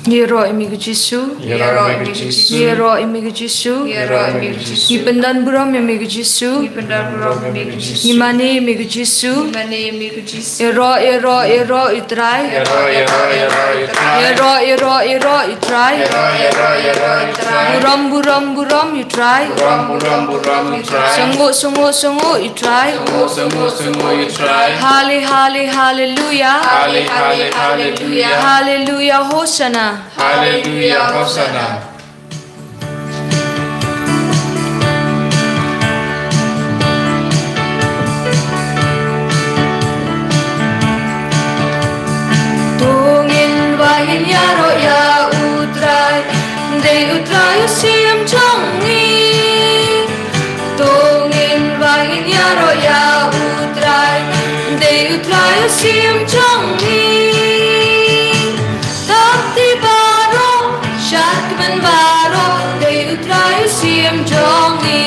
Yero imigu Jisu, Yero imigu Jisu, Yipendan buram imigu Jisu, Yimani imigu Jisu, Yero itrai, Yero itrai, buram itrai, Sungu itrai, hallelujah, hallelujah, Hosanna. Hallelujah, Hosanna. Tungin wahin yaro ya utrai, de utrai siam chongi. Tungin wahin yaro ya utrai, de utrai siam chongi. Shakman baro de utrai siam jongi.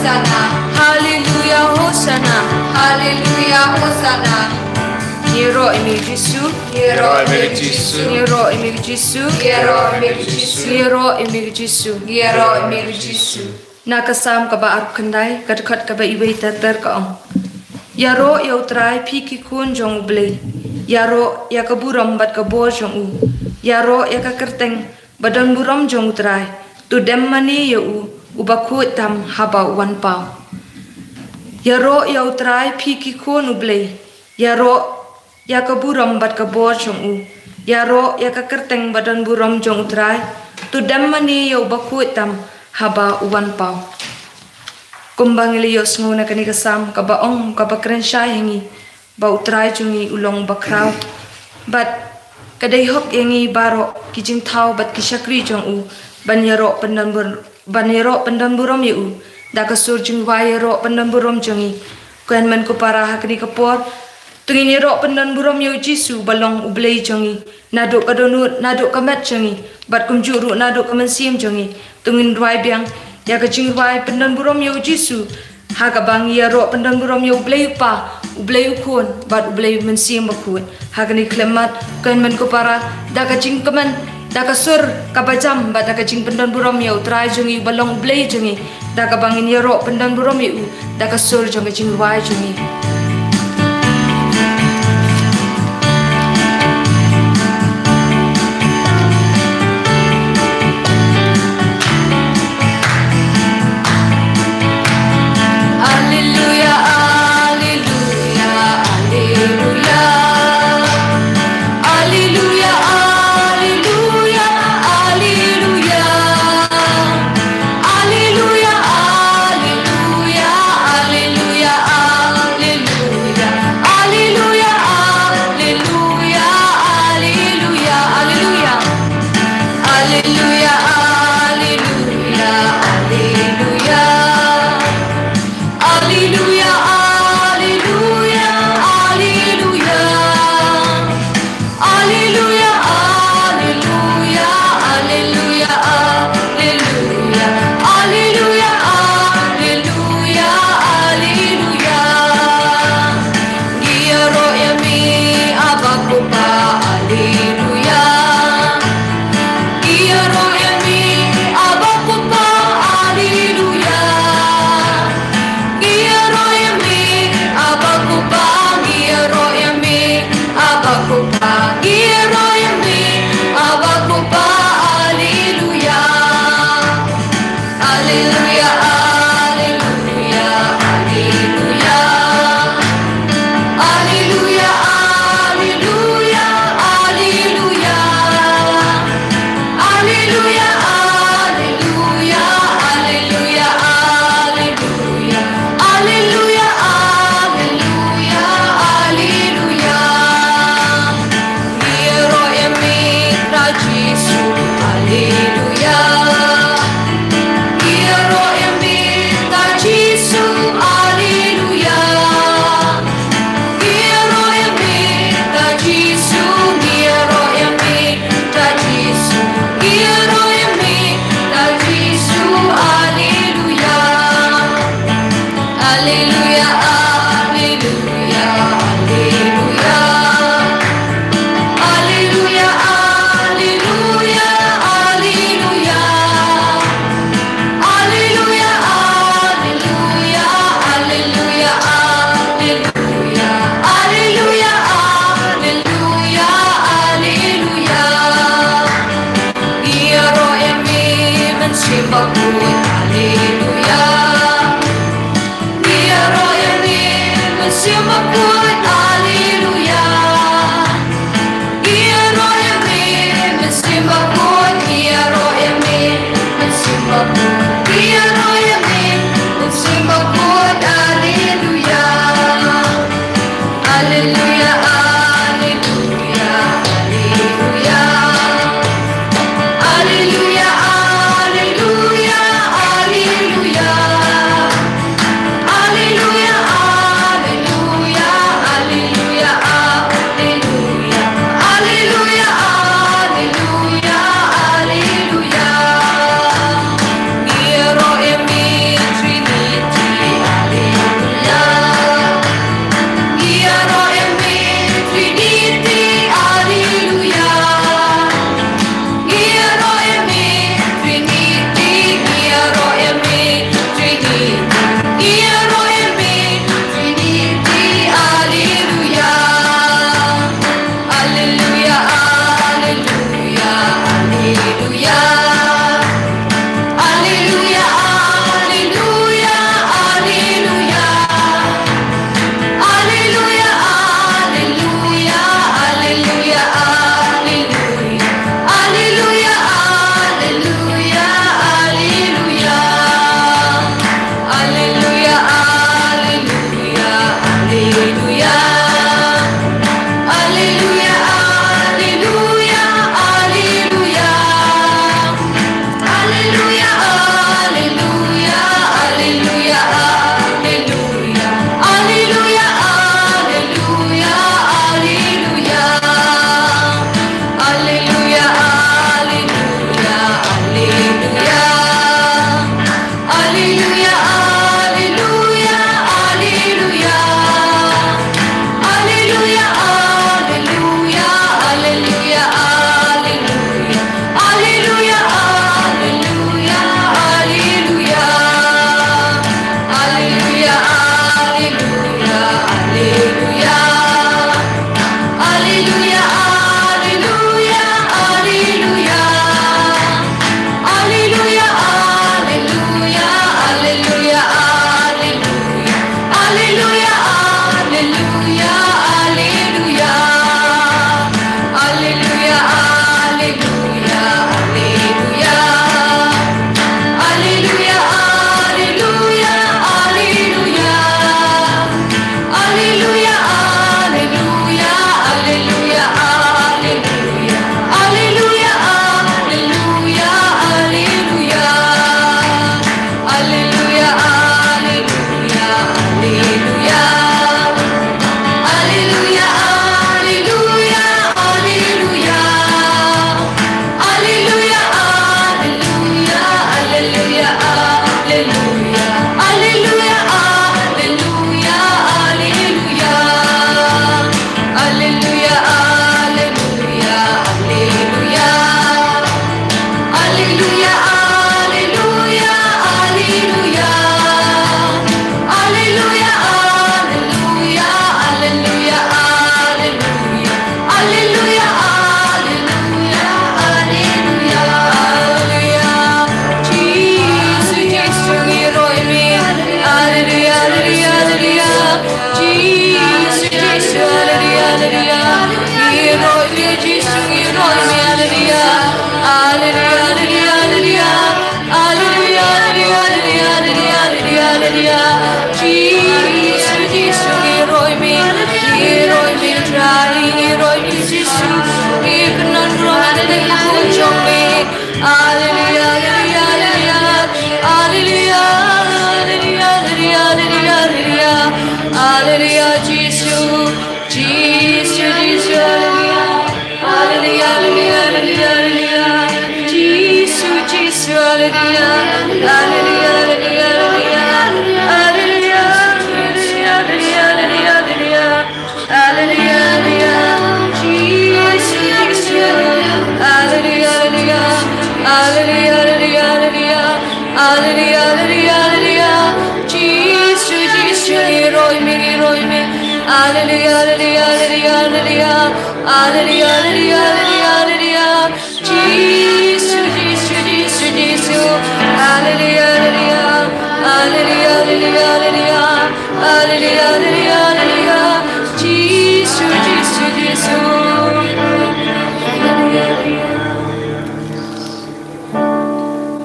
Hosanna. Hallelujah, Hosanna. Hallelujah, Hosanna. Niro imi Jisu. Niro imi Jisu. Niro imi Jisu. Niro imi Jisu. Niro imi Jisu. Niro imi Jisu. Nakasam kaba arp kandai kadkat kaba iwei ter kaong. Yaro ya utrai piki kun jong ublei. Yaro ya kaburam bat kabor jong u. Yaro ya kakerteng badan buram jong utrai. Tu dem mani ya ubakut tam haba wan pau. Yaro ya utrai piki kun ublei. Yaro ya kaburam bat kabor jong u. Yaro ya kakerteng badan buram jong utrai. Tu dem mani ya ubakut tam haba wan pau. Kumbang iliyos nguna kani kasam kabaong kabakrenshay hingi ba utray jungi ulong bakraw bat kadayhok yangi baro kijing tao bat kishakri jong u banyaro pandanburom yu dakasur jung wayaro pandanburom jongi kuan man ko para hakni kapor tungin yaro pandanburom yu Jisu balong ublay jongi naduk kadonut naduk kamat jongi bat kumjuru naduk kamansim jongi tungin ruay biang ya kacing ruai pendan burom yo Jisu haga bang ya ro pendan burom yo ublay pa ublay ukun bat ublay mensim bakun haga ni klemat kan men ko para da kacing keman da kasur kabajam bat da kacing pendan burom yo trai jungi balong ublay jungi da ka bangin ya ro pendan burom yo da kasur jong kacing ruai jungi. Hallelujah.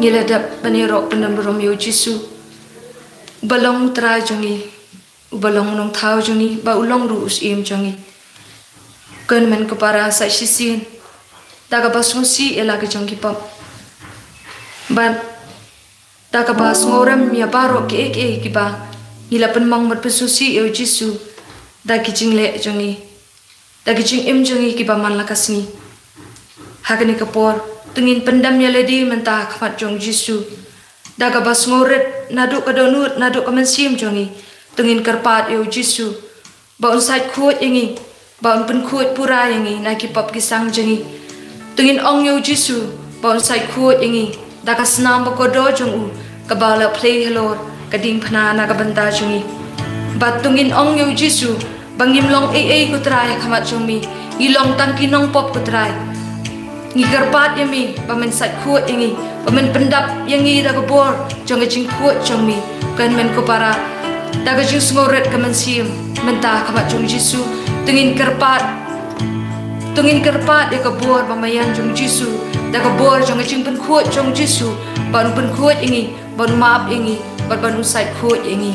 Ngiladap panirok penamburom yo Jisu balong trai jongi balong nong thau jongi ba ulong ruus im jongi kan men ko para sa sisin daga basungsi ela ke jongi pop ban daga bas ngoram ya baro ke ki ba ngila penmang mat pesusi yo Jisu dagi jingle jongi dagi jing im jongi ki ba man lakasni hagani kapor tungin pendam ya ledi mentah khamat jong Jisu daga bas ngoret naduk kadonut naduk kamansim jongi tungin karpat yo Jisu baun sait khut yangi baun pen khut pura yangi na ki pap ki sang jongi tungin ong yo Jisu baun sait khut yangi daga snam ba kodo jong u kabala play hello kading phana na ka banta jongi bat tungin ong yo Jisu bangim long ai kutrai khamat jongi ilong tangkinong pop kutrai ngi garpat yami pamen sat khut yangi pamen pendap yangi daga bor jong jing khut jong mi kan men ko para daga jing ngoret kaman sim mentah kamat jong Jisu tungin garpat ya ka bor pamayan jong Jisu daga bor jong jing pen khut jong Jisu ban pen khut yangi ban map yangi ban sat khut yangi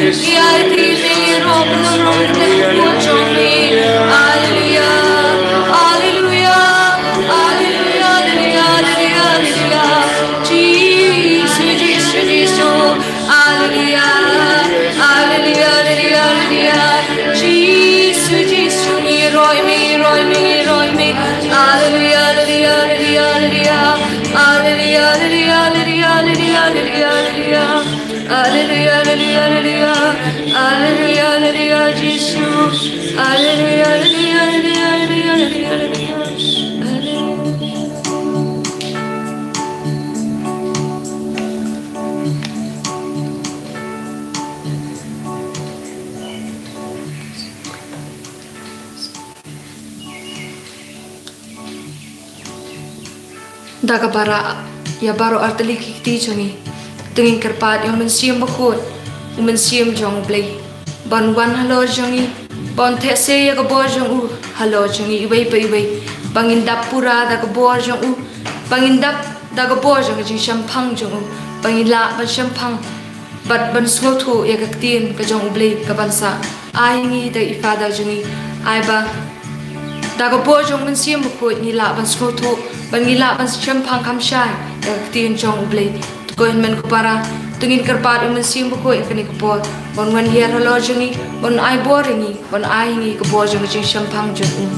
Yadi me rob the me. Hallelujah, hallelujah, hallelujah, hallelujah, hallelujah. Jesus, Jesus, Jesus. Hallelujah, hallelujah, hallelujah. Jesus, Jesus, me, roy me. Hallelujah, hallelujah, hallelujah, hallelujah, hallelujah, hallelujah, hallelujah, hallelujah, hallelujah, hallelujah, hallelujah, Jesus. Hallelujah, hallelujah, hallelujah, hallelujah, Daga bara ya baro artali kiti changi tengin kerpat yang mensiam bakut mensiam jong blay ban wan halo jangi bon the se ya go jong u halo jangi ibai bai bangin dapura daga jong u bangin dap daga jong jing shampang jong u bangin la ban shampang bat ban slotu ya ka tin ka jong blay ka bansa ai ngi da ifada jangi ai ba daga jong mensiam bakut ni la ban slotu Bangila ban champang kamshai tin jong ublay ko men ko para tungin karpat men sim ko ikani ko po bon wan hier halo jangi bon ai boringi bon ai ngi ko bo jong jing champang jong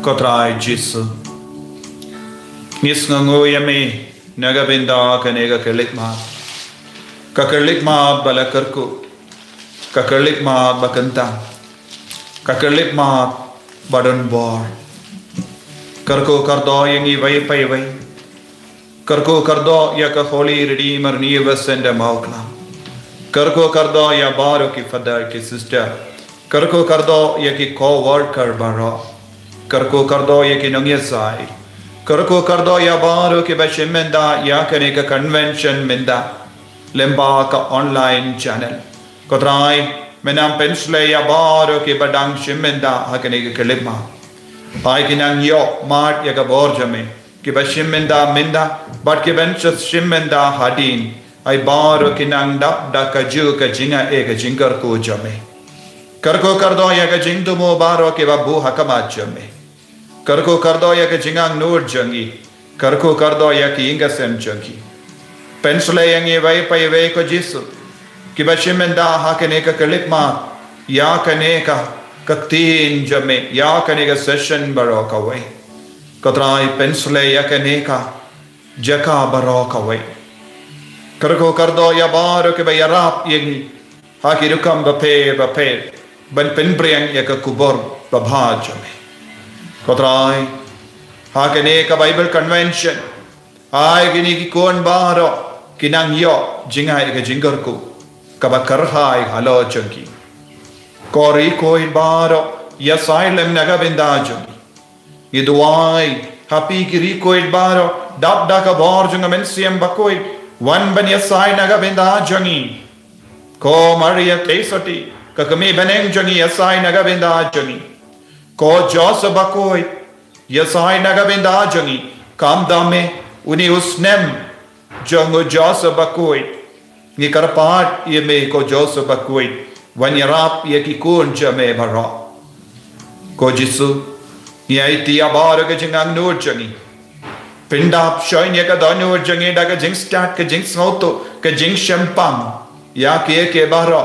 Kotrai Jesu Nis ngangu yami naga binda kanega kerlikma kakerlikma balakarku kakerlikma bakanta kakerlikma badan bor karko kardo yangi vai pai vai karko kardo ya ka holy redeemer nievas and maukla karko kardo ya baro ki father ki sister karko kardo ya ki co-worker baro karko kardo ya ki nangyasai karko kardo ya baro ki bashimenda ya kane ka convention menda lemba ka online channel kotrai menam pensle ya baro ki badang shimenda hakane ka kelima ai kinang yo mart ya ka borjame ki bashimenda menda but ki benchas shimenda hadin ai baro kinang dap da ka ju ka jinga e ka jingar ko jame karko kardo ya ka jingdumo baro ki babu hakama jame karko kardo ya ke jingang nur jangi karko kardo ya ki inga sem jangi pensle yang ye vai pai vai ko jisu ki bashimenda hakane ka kalikma ya kane ka kaktin jame ya kane ka session baroka vai katrai pensle ya kane ka jaka baroka vai karko kardo ya baro ke bayarap yengi haki rukam bape ban penbriang ya ka kubor babha jame Kotrai, hakane ka Bible convention, ay gini ki kon baro, kinang yo, jingay ka jingar ko, kabakarhay halo chunki. Kori koi baro, yasaylem nagabinda jungi. Iduay, happy kiri koi baro, dap da ka bor junga mensiyam bakoy, wan ban yasay nagabinda jungi. Ko Maria Tesoti, kakami baneng jungi yasay nagabinda jungi. Ko Joseph bakoi yasai nagabinda jangi kam dame uni usnem jango Joseph bakoi ni karpat ye me ko Joseph bakoi wanyarap ye ki kun jame bara ko Jisu ni aiti abar ke jingang nur jangi pindap shoin ye ka danur jangi daga jing start ke jing snoto ke jing shampam ya ke bara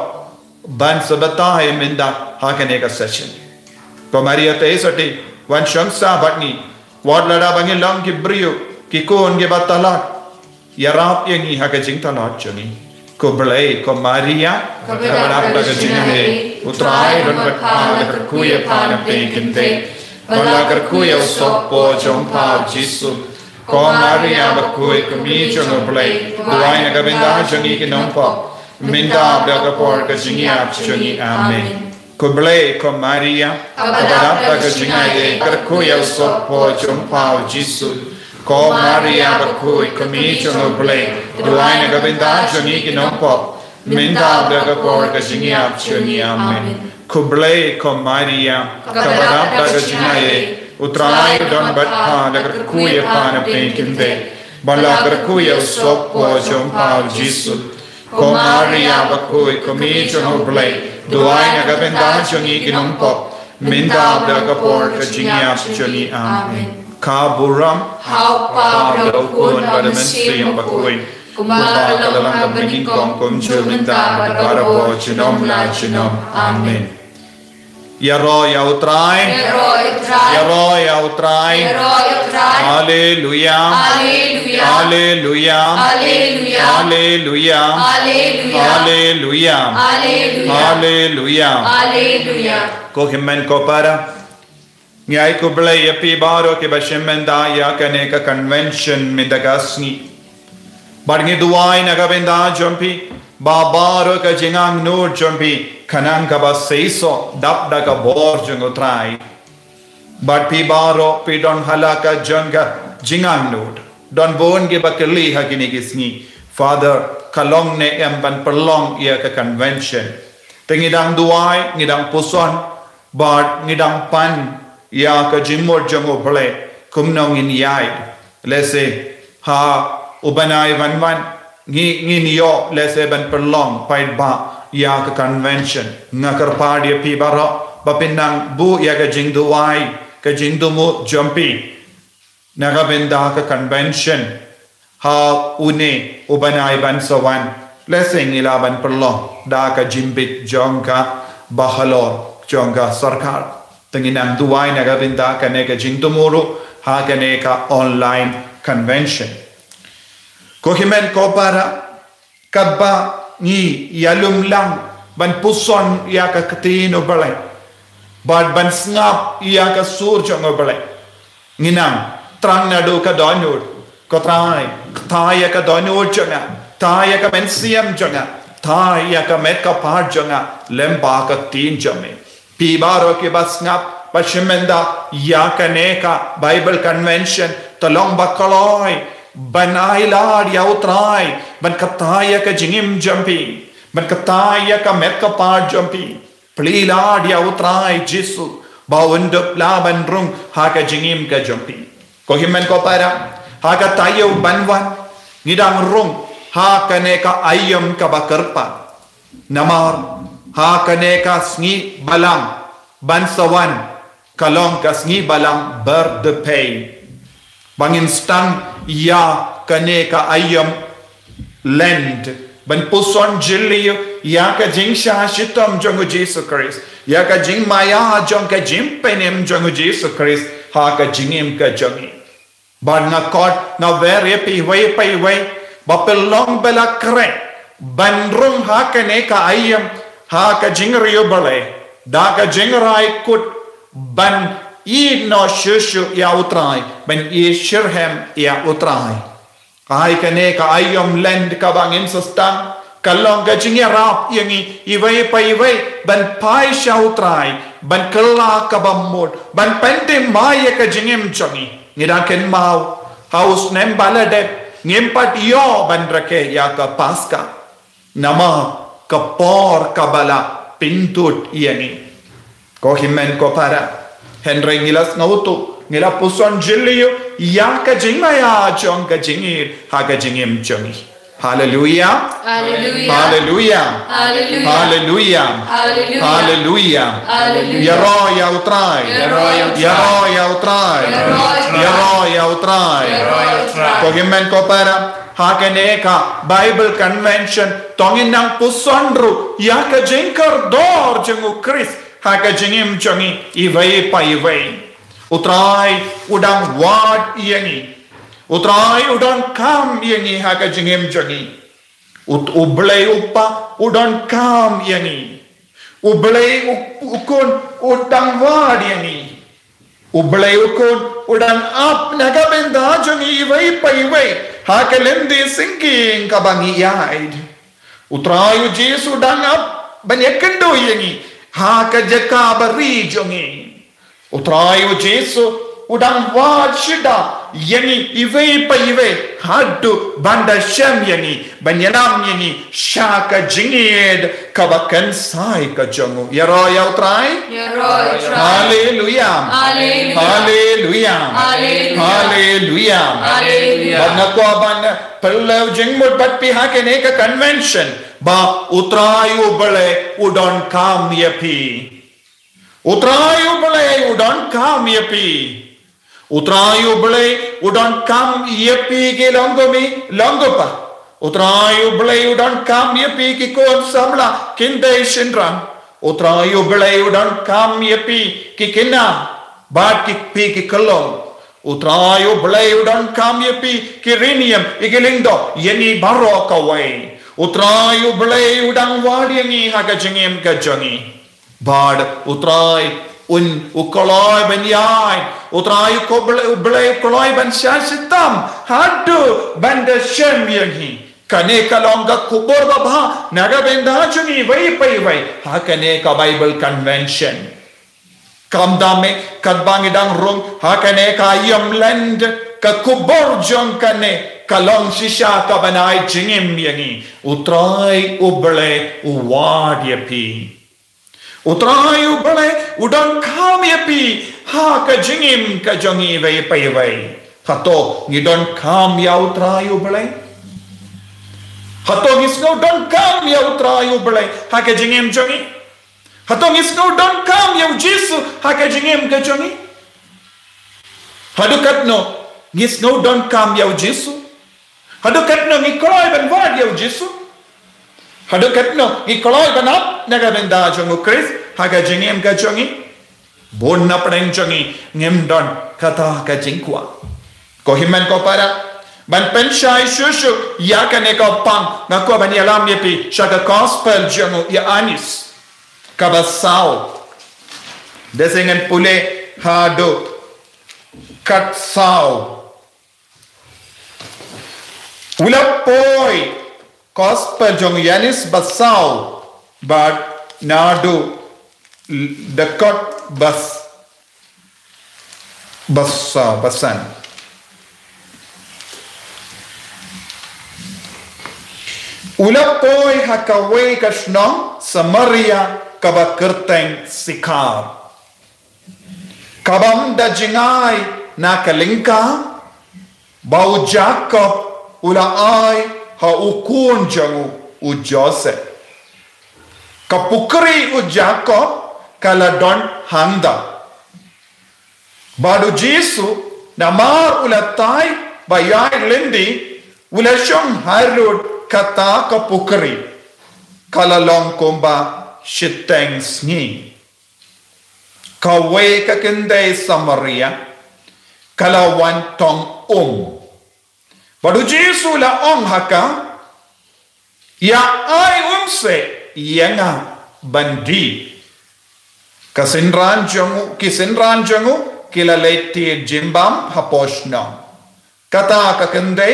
ban sabata hai minda hakane ka session ko Maria Tesoti wan shangsa batni wad lada bangin lang ki brio ki kon ge batalat yarap yengi ha ka jing talat chani ko blai ko Maria ka barap la ka jing he utrai ron bat pa ka kuya pa na pe kinte bala ka kuya so po jong pa Jisu ko Maria ba kuy ko mi jong blai duai na ka binda jangi ki nom pa minda da ka por ka jingi ap chani amen ko blai ko Maria kabarap ka jingai karko ya sopo jompao Jisu ko Maria bakoi komi jono blai duai na gabinda joni kinompo minda daga por ka jingia choni amen ko blai ko Maria kabarap ka jingai utrai don batha daga kuya pana penkinde bala karko ya sopo jompao Jisu ko Maria bakoi komi jono blai Duai na gabenda jangi ginompo minda daga por ka jingia choni amen kaburam Hau pa kun pada mensiyam bakoi kumba dalam kabingin kong minda pada po chinom la chinom amen Yaro ya utrai Yaro ya utrai Hallelujah Hallelujah Hallelujah Hallelujah Hallelujah Hallelujah ko himmen ko para ngai ko blai api baro ke bashemenda ya kane ka convention medagasni barngi duai na gabenda jompi babaro ka jingang nur jompi kanang ka baseiso dap da ka bor jungo trai but pi baro pi don halaka janga jingang nur don bon ge bakeli hagini gisni Father kalong ne em ban perlong ia ke convention tengidang duai ngidang puson bad ngidang pan ia ke jimor jango ble kumnong in yai lese ha ubanai van ngi niyo lese ban perlong pai ba ia ke convention ngakar pa dia pi bara bapinang bu ia ke jing duai ke jing dumu jumpi naga benda ke convention ha une ubanai ban sawan blessing ila ban perlong da ka jimbit jongka bahalor jongka sarkar tenginam duai naga benda ka ne ka jing dumuru ha ka ne ka online convention kohimen kopara kabba ni yalum lang ban puson ya ka katino balai bad ban snap ya ka sur jongo balai nginam trang na do ka donur ko trai thai ka donur jonga thai ka mensiam jonga thai ka met ka par jonga lemba ka tin jome pi baro ke bas snap pashimenda ya ka ne ka bible convention talong bakaloi ban ailad ya utrai ban kataya ka jingim jampi ban kataya ka met ka par jampi plilad ya utrai jisu bawunduk laban rung ha ka jingim ka jampi ko himen ko para ha ka tayo banwan ngidang rung ha ka ne ka ayam ka bakarpa namar ha ka ne ka sngi balang bansawan kalong ka sngi balang berdepay bangin stang ya kane ka ayam land ban puson jiliyo ya ka jing sha shitam jongu Jesus Christ ya ka jing maya jong ka jim penem jongu Jesus Christ ha ka jingim ka jongi ban na kot na vere pi wai ba pelong bela kre ban rum ha kane ka ayam ha ka jing riyo bale da ka jing rai kut ban I no shushu ya utrai ben I shirhem ya utrai ai kane ka ayom land ka bangin sustan kalong ka jingya rap yangi iwai pa iwai ban pai sha utrai ban kala ka bamod ban pente maya ka jingem chongi ngidaken mau haus nem balade ngimpat yo ban rake ya ka paska nama ka por kabala pintut yangi ko himen ko para Henry ngilas ngautu ngila puson jiliyo ya ka jingmaya jong ka jingir ha ka jingim jongi hallelujah hallelujah hallelujah hallelujah hallelujah yaro ya utrai yaro ya utrai yaro ya utrai ko gimen ko para ha ka ne ka bible convention tongin nang puson ru ya ka jingkar dor jongu Chris Haka jingim jongi iwai pa iwai utrai udang wad yangi utrai udang kam yangi haka jingim jongi ublay upa udang kam yangi ublay ukun udang wad yangi ublay ukun udang ap nagabenda jongi iwai pa iwai haka lendi sinking kabangi yaid utrai Jesus udang ap banyakendo yangi ha ka jaka bari jongi utrayo Jesu udang wad shida yani iwe pa iwe hadu banda sham yani banyanam yani shaka jingid kabakan sai ka jongu yaro ya utrai hallelujah hallelujah hallelujah banna ko banna pelau jingmut bat pi ha ke ne ka convention ba utrayo bale udon kam yapi utrayo bale udon kam yapi utrayo bale udon kam yapi ke longopa utrayo bale udon kam yapi ki kon samla kinde shinram utrayo bale udon kam yapi ki kina bat ki pi ki kalong utrayo bale udon kam yapi ki rinium igilindo yeni baro kawai Utrai ublay udang wadiangi haga jingim ka jongi bad utrai ukoloi ben yai utrai ublay ukoloi ben syasitam hadu banda shem yangi kane kalong ka kubur babha naga benda jongi vai pai vai ha kane ka Bible convention kamdame kadbang idang rung ha kane ka yam land ka kubur jong kane kalong shisha ka banai jingim yangi utrai ubale uwad yapi utrai ubale udon kam yapi ha ka jingim ka jongi vai pai vai hato ngidon kam ya utrai ubale hato ngisno don kam ya utrai ubale ha ka jingim jongi hato ngisno don kam ya jisu ha ka jingim ka jongi hadukat no ngisno don kam ya jisu hadukat no ngikoloi ban wad ya jisu hadukat no ngikoloi ban ap naga benda jongu kris ha ka jingim ka jongi bon na pren jongi ngem don kata ka jingkwa ko himan ko para ban penshai shushu ya ka ne ka pang na ko ban yalam yepi shaka gospel jongu ya anis kabasau desengan pule hado kat sau ulapoi gospel jong yanis basau but nadu dekat basan ulapoi hakawe kasno Samaria kabakerteng sikar kabam da jingai na kalingka bau Jacob ula ai ha ukun jangu u Joseph kapukri u Jacob kala don handa badu Jesu namar ula tai bayai lendi ula shong harud kata kapukri kala long komba shiteng sngi kawe kakende Samaria kalawan tong badu Jesu la haka ya ai se yanga bandi kisenran jangu kila leti jimbam haposhna kata kakende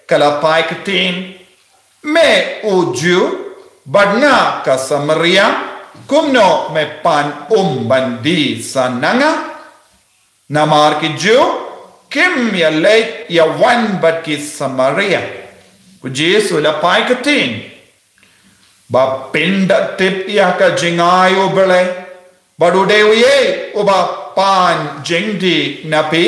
kalapai ketin me uju badna ka Samaria kumno me pan bandi sananga namar ki ju kim ya late ya wan bat ki Samaria ku Jesu la pai katin ba pinda tip ya ka jingai ubale badu dewiye uba pan jingdi napi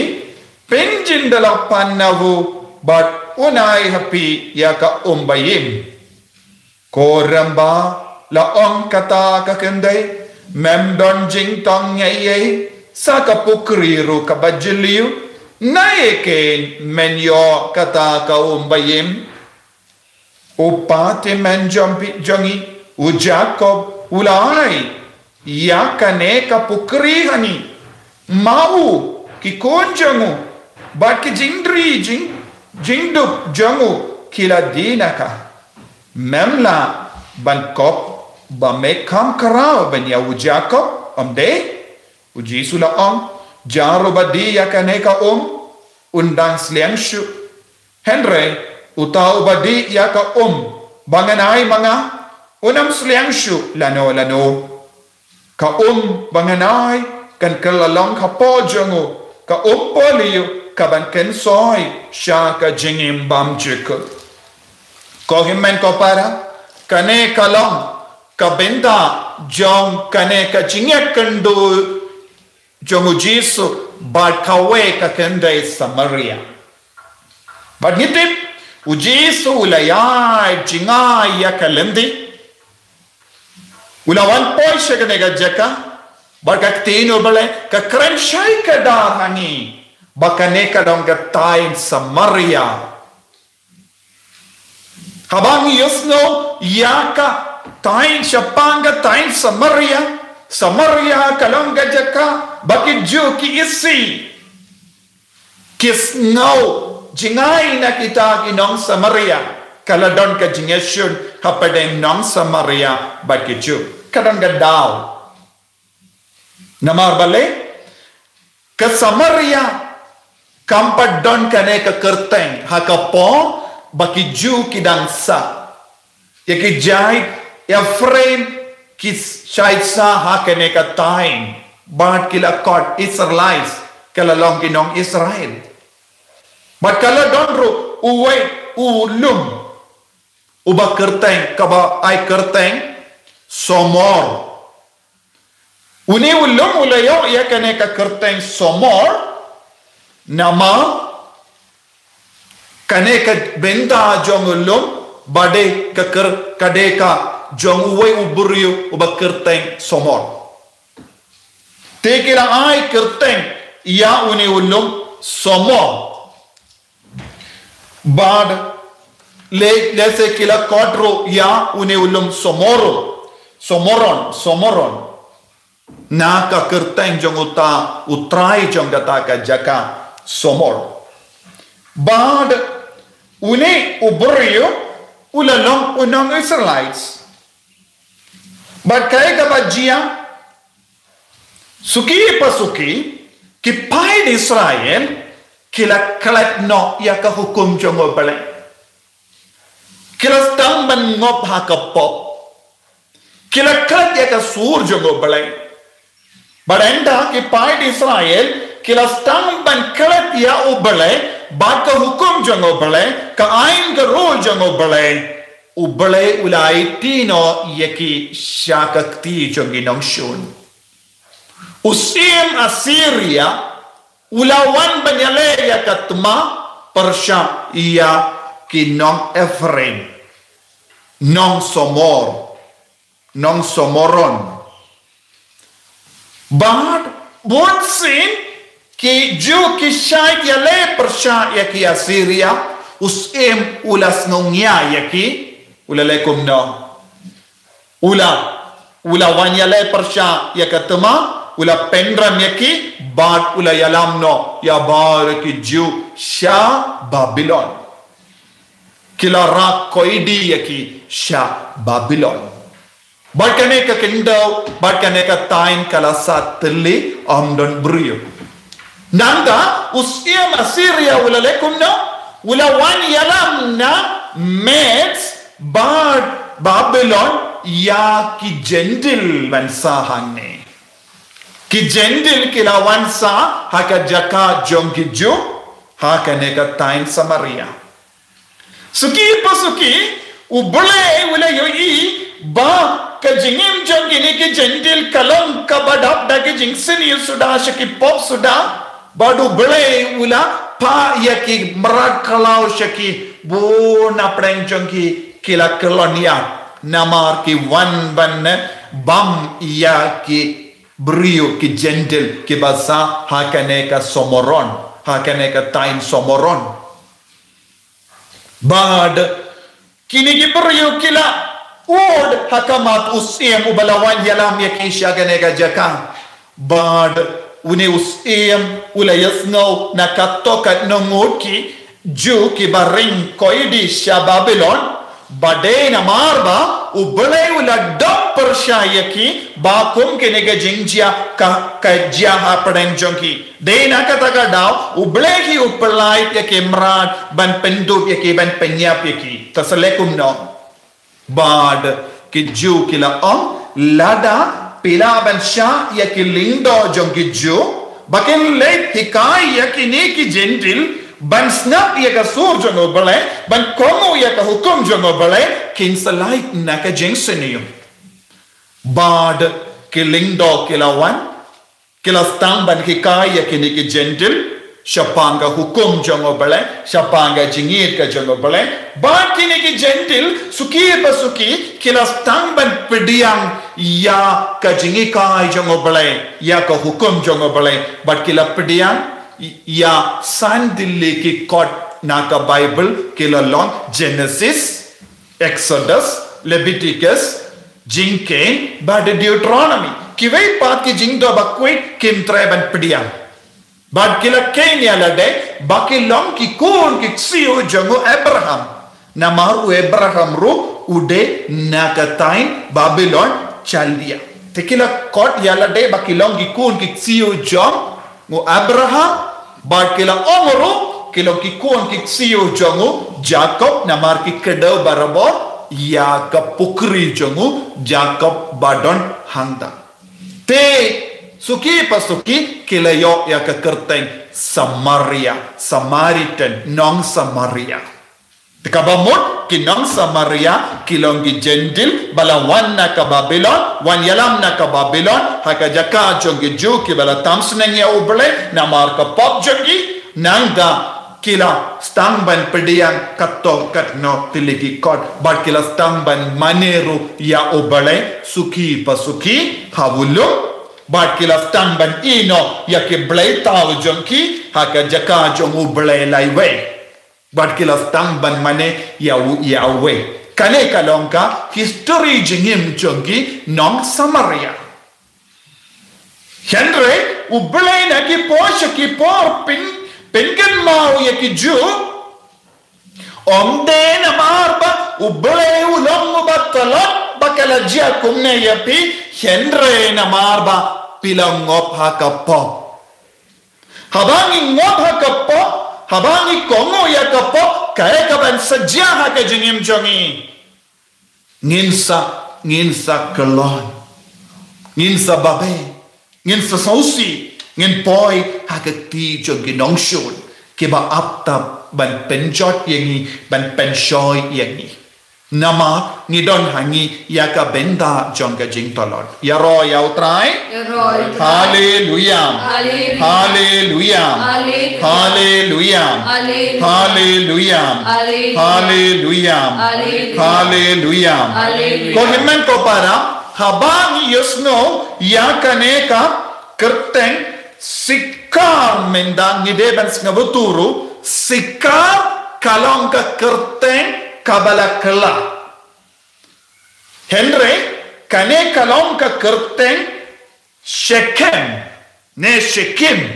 pinjin dala pan navu bat unai happy ya ka umbayim koramba laong kata kakendai mem don jing tong yai saka pukri ru kabajiliu naike menyo kata ka umbayim upate men jongi u Jacob ulai ya kane ka pukri hani mau ki konjangu bat ki jingdri jingdup jangu kila dinaka memla bankop ba mekam karao banya u Jacob amde u Jesu la jaro badi ya kaneka undang sliangshu Henry utau badi ya ka banganai mga unam sliangshu lano ka banganai kan kalalong kapo jangu ka poliyo ka ban ken soy sha ka jingim bam jiko ko himmen ko para kane kalong kabenda jong kane ka jingek kandu jongu Jesu bad kawe ka kende Samaria bad ngitip u Jesu ulayay jingai ya kalendi ulawan poy siya kane ka jaka bad kaktino bale ka krenshay ka darhani bakane ka dong ka tayo Samaria habang yusno yaka tain Shapanga tain Samaria kalonga jaka bakit ju ki isi kisno jingai na kita kinong Samaria kaladon ka jingesyun hapadeng nong Samaria bakit ju kadang daw namar bale ka Samaria kampadon kane ka kerteng hakapo baki ju kidang sa ya ki jai ya frame kis shaitsa hakene ka time bad kila kot Israelites kala long kinong Israel But kalau donro uway ulum uba kerteng kaba ai kerteng somor. Uni ulum ulayo ya kene ka kerteng somor nama kane ka benda jong ulum bade ka ker kade ka jong uway uburiyo uba kerteng somor. Tekila ai kerteng ya uni ulum somor. Bad lese kila kodro ya uni ulum somoron na ka kerteng jong uta utrai jong data ka jaka somor. Bad uni uburiyo ulalong unang Israelites. Bad kaya ka bajia suki pasuki kipai di Israel kila kalat no ya ka hukum jongo bale kila stang ban ngop ha ka pop kila kalat ya ka sur jongo bale barenda ki pai di Israel kila stang ban kalat ya u bale ba ka hukum jongo bale ka ain ka ro jongo bale u bale ulai tino yaki shakakti jongi nong shun usim Assyria ulawan banyale ya katma Persya ia kinong Efraim nong somoron bad bon sin ki ju ki shai yale Persya ya ki Assyria usim ulas nongya ya ki ulalekum no ulawan yale Persya ya katma ula pendram yaki bad ula yalam no ya bar ki ju sha Babylon kila rak koidi yaki sha Babylon barkane ka kendo barkane ka tain kala satli amdon brio nanda usiam Assyria ula lekum no ula wan yalam na Medes bad Babylon ya ki gentil man sahangne ki jendil kilawan sa haka jaka jongkiju haka neka tain Samaria suki pasuki ubule ule yoi ba ka jingim jongini ki jendil kalong kabadap dagi jingsini sudah shaki pop sudah badu bule ula pa yaki merakalau shaki bu na preng jongki kila kolonia namar ki wan ban bam yaki brio ki gentle ki basa hakane ka somoron hakane ka tain somoron bad kini ki brio kila od hakamat usim ubalawan yalam yakisha gane ka jaka bad uni usim ulayasno nakatokat nongoki ju ki baring koidi sha Babylon bade na marba ubale ula dam Persya yaki bakum kenega jingjia ka jia ha padang jongki de na kata ka daw ubale ki upalai yaki mrad ban pendup yaki ban penyap yaki tasalekum no bad ki ju kila lada pila ban sha yaki lindo jongki ju bakin late hikai yaki ne ki gentil ban snap ya ka sur jongo bale ban komo ya ka hukum jongo bale kin salai na ka jingsenium bad killing do kilawan kilastang ban ki kai ya kini ki gentle shapanga hukum jongo bale shapanga jingir ka jongo bale bad kini ki gentle suki basuki kilastang ban pediang ya ka jingi kai jongo bale ya ka hukum jongo bale bad kila pediang या सांदिल्ली की कॉट नाका बाइबल के lawn genesis exodus Leviticus जिंकेन बाद ड्यूट्रोनॉमी कि वही बात की जिंग दो बक्वे किम ट्रेबन पड़िया बाद किला केन्या लड़े बाकी लॉन की कौन की सीओ जंगो अब्राहम नमारू अब्राहम रो उडे नाकताइन बाबिलोन चल दिया ते किला कॉट या लड़े बाकी लॉन की कौन की सीओ जंग Ngo Abraham bar kila omoro kilo ki kuan ki siyo jongu Jacob namar ki kedau barabor ya ka pukri jongu Jacob badon hangda te suki pasuki kila yo ya ka kerteng Samaria, Samaritan, nong Samaria. Kabamut kinong Samaria kilong Gentil bala wan na ka Babylon wan yalam na ka Babylon hakajaka jong Ju ki bala tamsneng ya uble na marka pop jogi nangda kila stangban pediang katto katno tiligi kot bat kila stangban maneru ya uble suki pasuki hawulu bat kila stangban ino ya ki blay taw jongki hakajaka jong uble laiwe Bat kila stang ban mane yawe. Kane kalongka history jingim jongi nong Samaria. Henry ublay na ki por pingan mau ya ki Ju. Omde na marba ublay ulong batalot bakala jia kumne yapi Henry na marba pilang ngop hakapo. Habangi ngop hakapo Habangi kongo ya kapo kaya kaban saja haka jengim jongi nginsa kelon nginsa babe nginsa sausi ngin poi haka ti jongi nongshun kiba aptab ban penjot yengi ban penshoy yengi nama ngidon hangi ya ka benda jonga jing tolot ya ro ya utrai hallelujah hallelujah hallelujah hallelujah hallelujah hallelujah ko himmen ko para habang yusno ya kaneka kerteng sikar mendang ngideban ngabuturu sikar kalong ka kerteng kabala kala Henry kane kalong ka kerteng Shechem ne Shechem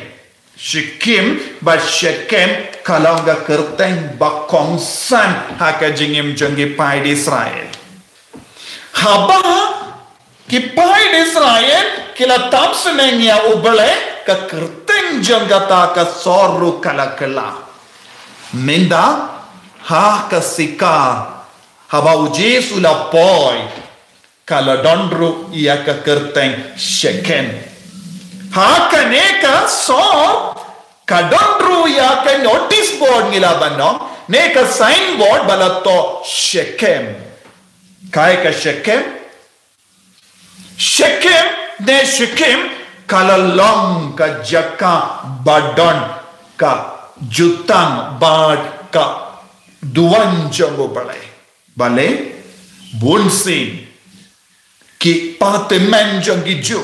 ba Shechem kalong ka kerteng ba kongsan haka jingim jongi pai di Israel haba ki pai di Israel kila tamseneng ya ubele ka kerteng jongata ka soru kala menda ha kasika haba ujesu la poi kala dondru ia ka kerteng Shechem ha kaneka so ka dondru ia ka notice board ngila banong ne ka sign board balato Shechem kai ka Shechem ne Shechem kala long ka jaka badon ka jutang bad ka Duan jongo balay bunsin ki patemen jongi Ju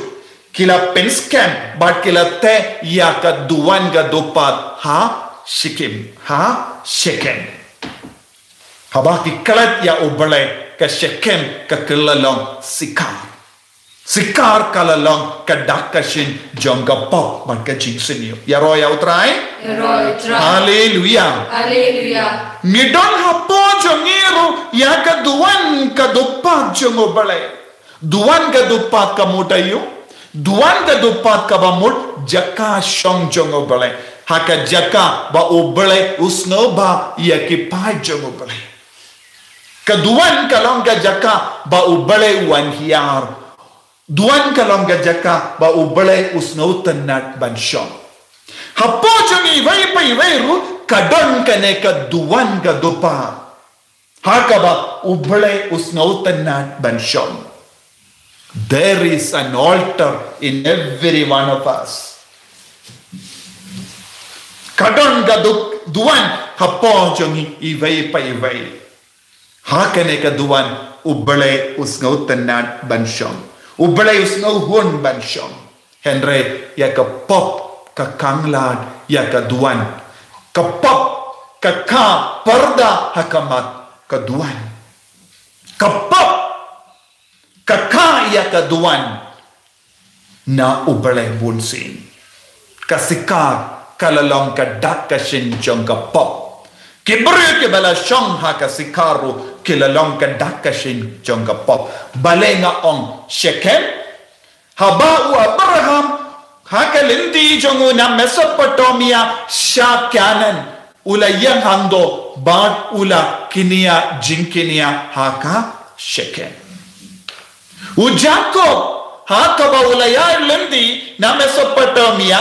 kila penskem bat kila te ya ka duan ga dopat ha Shechem haba ki kalat ya ubalay ka Shechem ka kelalong sikar kalalong ka dakashin jonga pop bat ka jingsenyo ya roya utrai hallelujah midon hapo jongiru ya ka duan ka dopat jongo balay duan ka dopat ka modayo duan ka dopat ka bamut jaka shong jongo balay haka jaka ba obalay usno ba ya ki pa jongo balay kaduan kalong ka jaka ba obalay wan hiar duan kalong ka jaka ba obalay usno tanat banshong hapo jongi vai pai ru kadon kane ka duan ka dopa haka ba ublay usnautan na banshon there is an altar in every one of us kadon ka duan hapo jongi ivay pa ivay haka ne ka duan ublay usnautan na banshon ublay usnauhun banshon Henry ya ka pop ka kanglad ya ka duan kapap kaka parda hakamat kaduan kapap kaka ya kaduan na ubalay bunsin kasikar kalalong kadak kashin jong kapap kibri kibala shong hakasikaru kilalong kadak kashin jong kapap balenga ong Shechem haba u Abraham hakalindi jongu na Mesopotamia Shakanan ula yang hando bad ula kinia jinkinia haka Shechem u Jacob haka ba ula ya lindi na Mesopotamia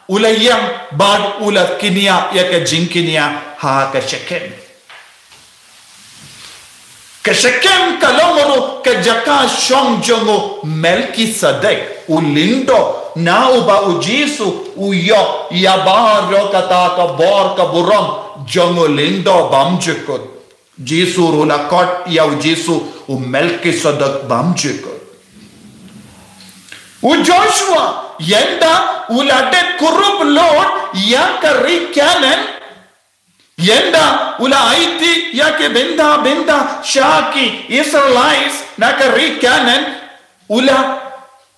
ulayang bad ulat kinia ya ka jingkinia ha ka Shekem. Ka Shekem kalongoro ka jaka shong jongo Melkisedek ulindo na uba ujisu uyo yabaro kata ka bor ka burom jongo lindo bamjekot Jisu rula kot ya ujisu u Melkisedek bamjekot u Joshua yenda ulade kurub lord ya ka rikanen yenda ula aiti ya ke benda shaki Israelites na ka rikanen ula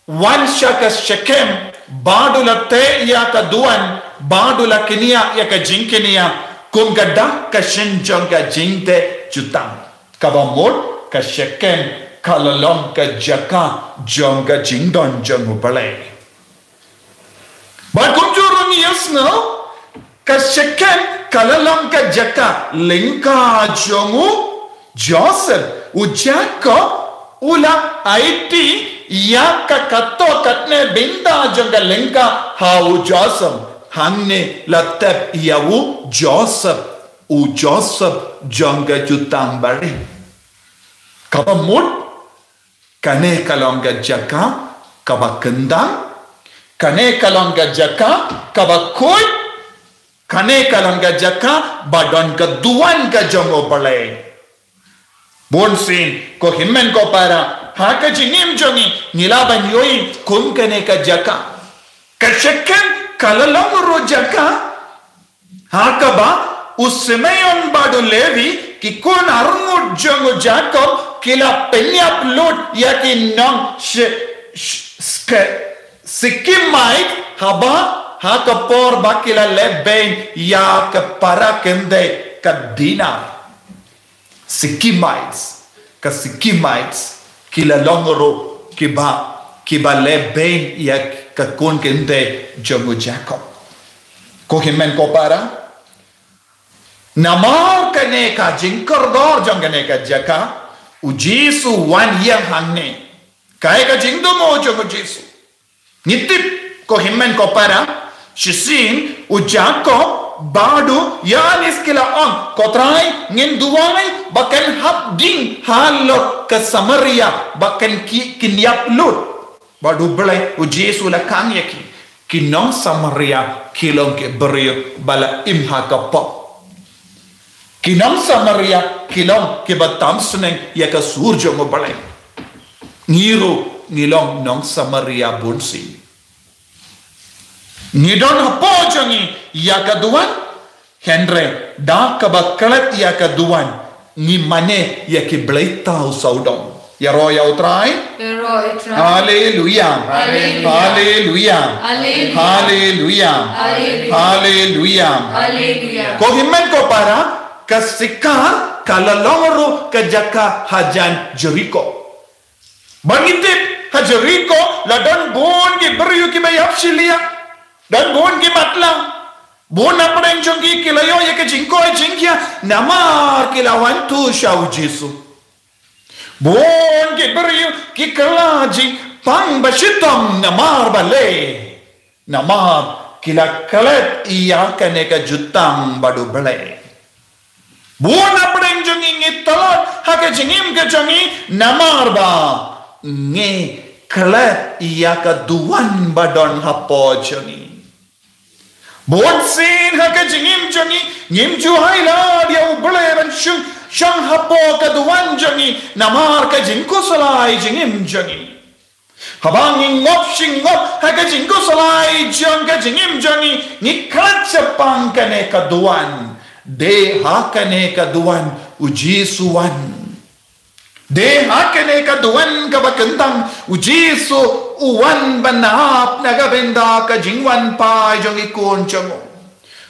wansha ka Shekem badula te ya ka duan badula kinia ya ka jinkinia kum gadda ka shinjong ka jingte jutang kabamot ka Shekem kalalong ka jaka jonga jingdon jongu balay but kum jurung yasno ka Shekem kalalong ka jaka lingka jongu Joseph u Jacob ula aiti ya ka kato katne binda jonga lingka hau Joseph hangne latep yawu Joseph u Joseph jonga jutang bari kabamut kane kalonga jaka kaba kendang kane kalonga jaka kaba koi kane kalonga jaka badon keduan ka jongo balai bonsin ko himmen ko para haka jingim jongi nilaban yoi kum kane ka jaka ka Shekem kalalong ro jaka haka ba Simeon badu Levi ki kun arungut jongo Jacob kila penyap lut yakin nong Sikimite haba haka por bakila leben ya ke para kende ka dinar Sikimites kila longoro kiba leben ya ke kun kende jongo Jacob ko himen ko para namar kane ka jingkordor jong kane ka jaka ujisu wan yang hangne kai ka jingdo mo jong ujisu nitip ko himmen ko para shisin ujako badu yanis kila on kotrai ngin duwai bakan habding halok ke Samaria bakan kinyap lut badu belai ujisu la kang yaki kinong Samaria kilong ke beri bala imha ka pop kinam Samaria kilong ke batam seneng ya ka surjo mo balai ngiru ngilong nong Samaria bunsi ngidon hapo jangi ya ka duan Henry da ka bakalat ya ka duan ni mane ya ke blaitau saudong ya roya utrai haleluya haleluya haleluya haleluya ko himmen ko para kasika kalalongro kajaka hajan Jericho bangitip ha Jericho ladan bon ki beryu ki bayap silia dan bon ki matlang bon apren jongi kilayo ya ke jingko jingkia namar kilawan tu shau Jesu bon ki beryu ki kalaji pang bashitam namar bale namar kila kalet iya kane ka jutang badu bale buona prenjongi ngitalot hake jingim ke jongi namar ba nge kala iya ka duan badon hapo jongi bon sin hake jingim jongi ngim ju haila dia ubule ban shang hapo ka duan jongi namar ka jingko salai jingim jongi habang ngop shingop hake jingko salai jong ka jingim jongi ni kacapang kane ka duan de hakane ka duan ujisuan de hakane ka duan ka bakentang ujisu uwan banap naga benda ka jingwan pa jong ikon chongo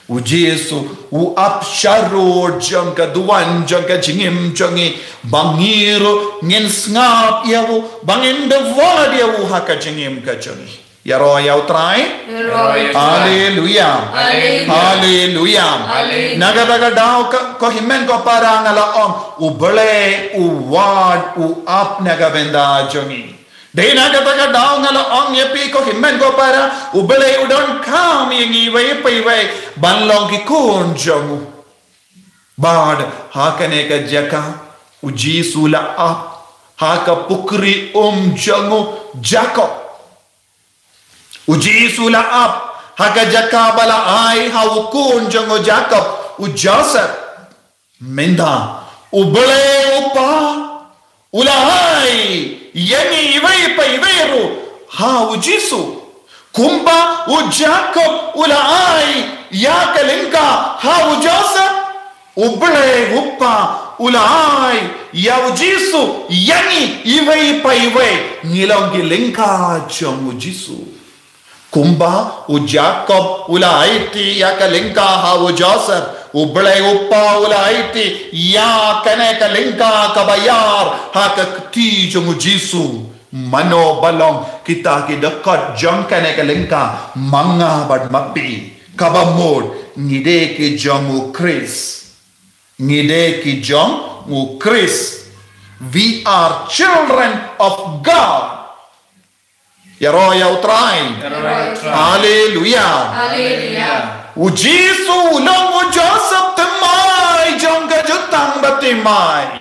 ujisu u apsharo jong ka duan jong ka jingim jongi bangiro ngin ngap yawu bangin de vola yawu haka jingim ka jongi Yaro yau try. Hallelujah. Hallelujah. Naga daw ko himen ko para ngala om ubele uwad u up naga benda jongi. Dena kata ka daw ngalo ong yepi ko himen ko para ubele udon kam yengi way pai way banlong ki kun jongu bad hakane ka jaka uji sula ap haka pukri jongu Jacob uji sula ap haka jaka bala ai hau kun jongu Jacob u Joseph menda ubele upa ulahai yani iwai pa iweru ha ujisu kumba u Jacob ulai ya kalinka ha u Joseph uble uppa ulai ya ujisu yani iwai pa iwai ngilongi linka jong ujisu kumba u Jacob ulai ti ya kalinka ha u Joseph uble uppa ulai ti ya kane kalinka kabayar ha ti jong ujisu mano balong kita ki dekat jong kane kalinka manga bad mapi kabamod ngide ki jong u Chris ngide ki jong u Chris we are children of God ya roya utrai hallelujah ujisu long u Joseph temai jong ka jutang batimai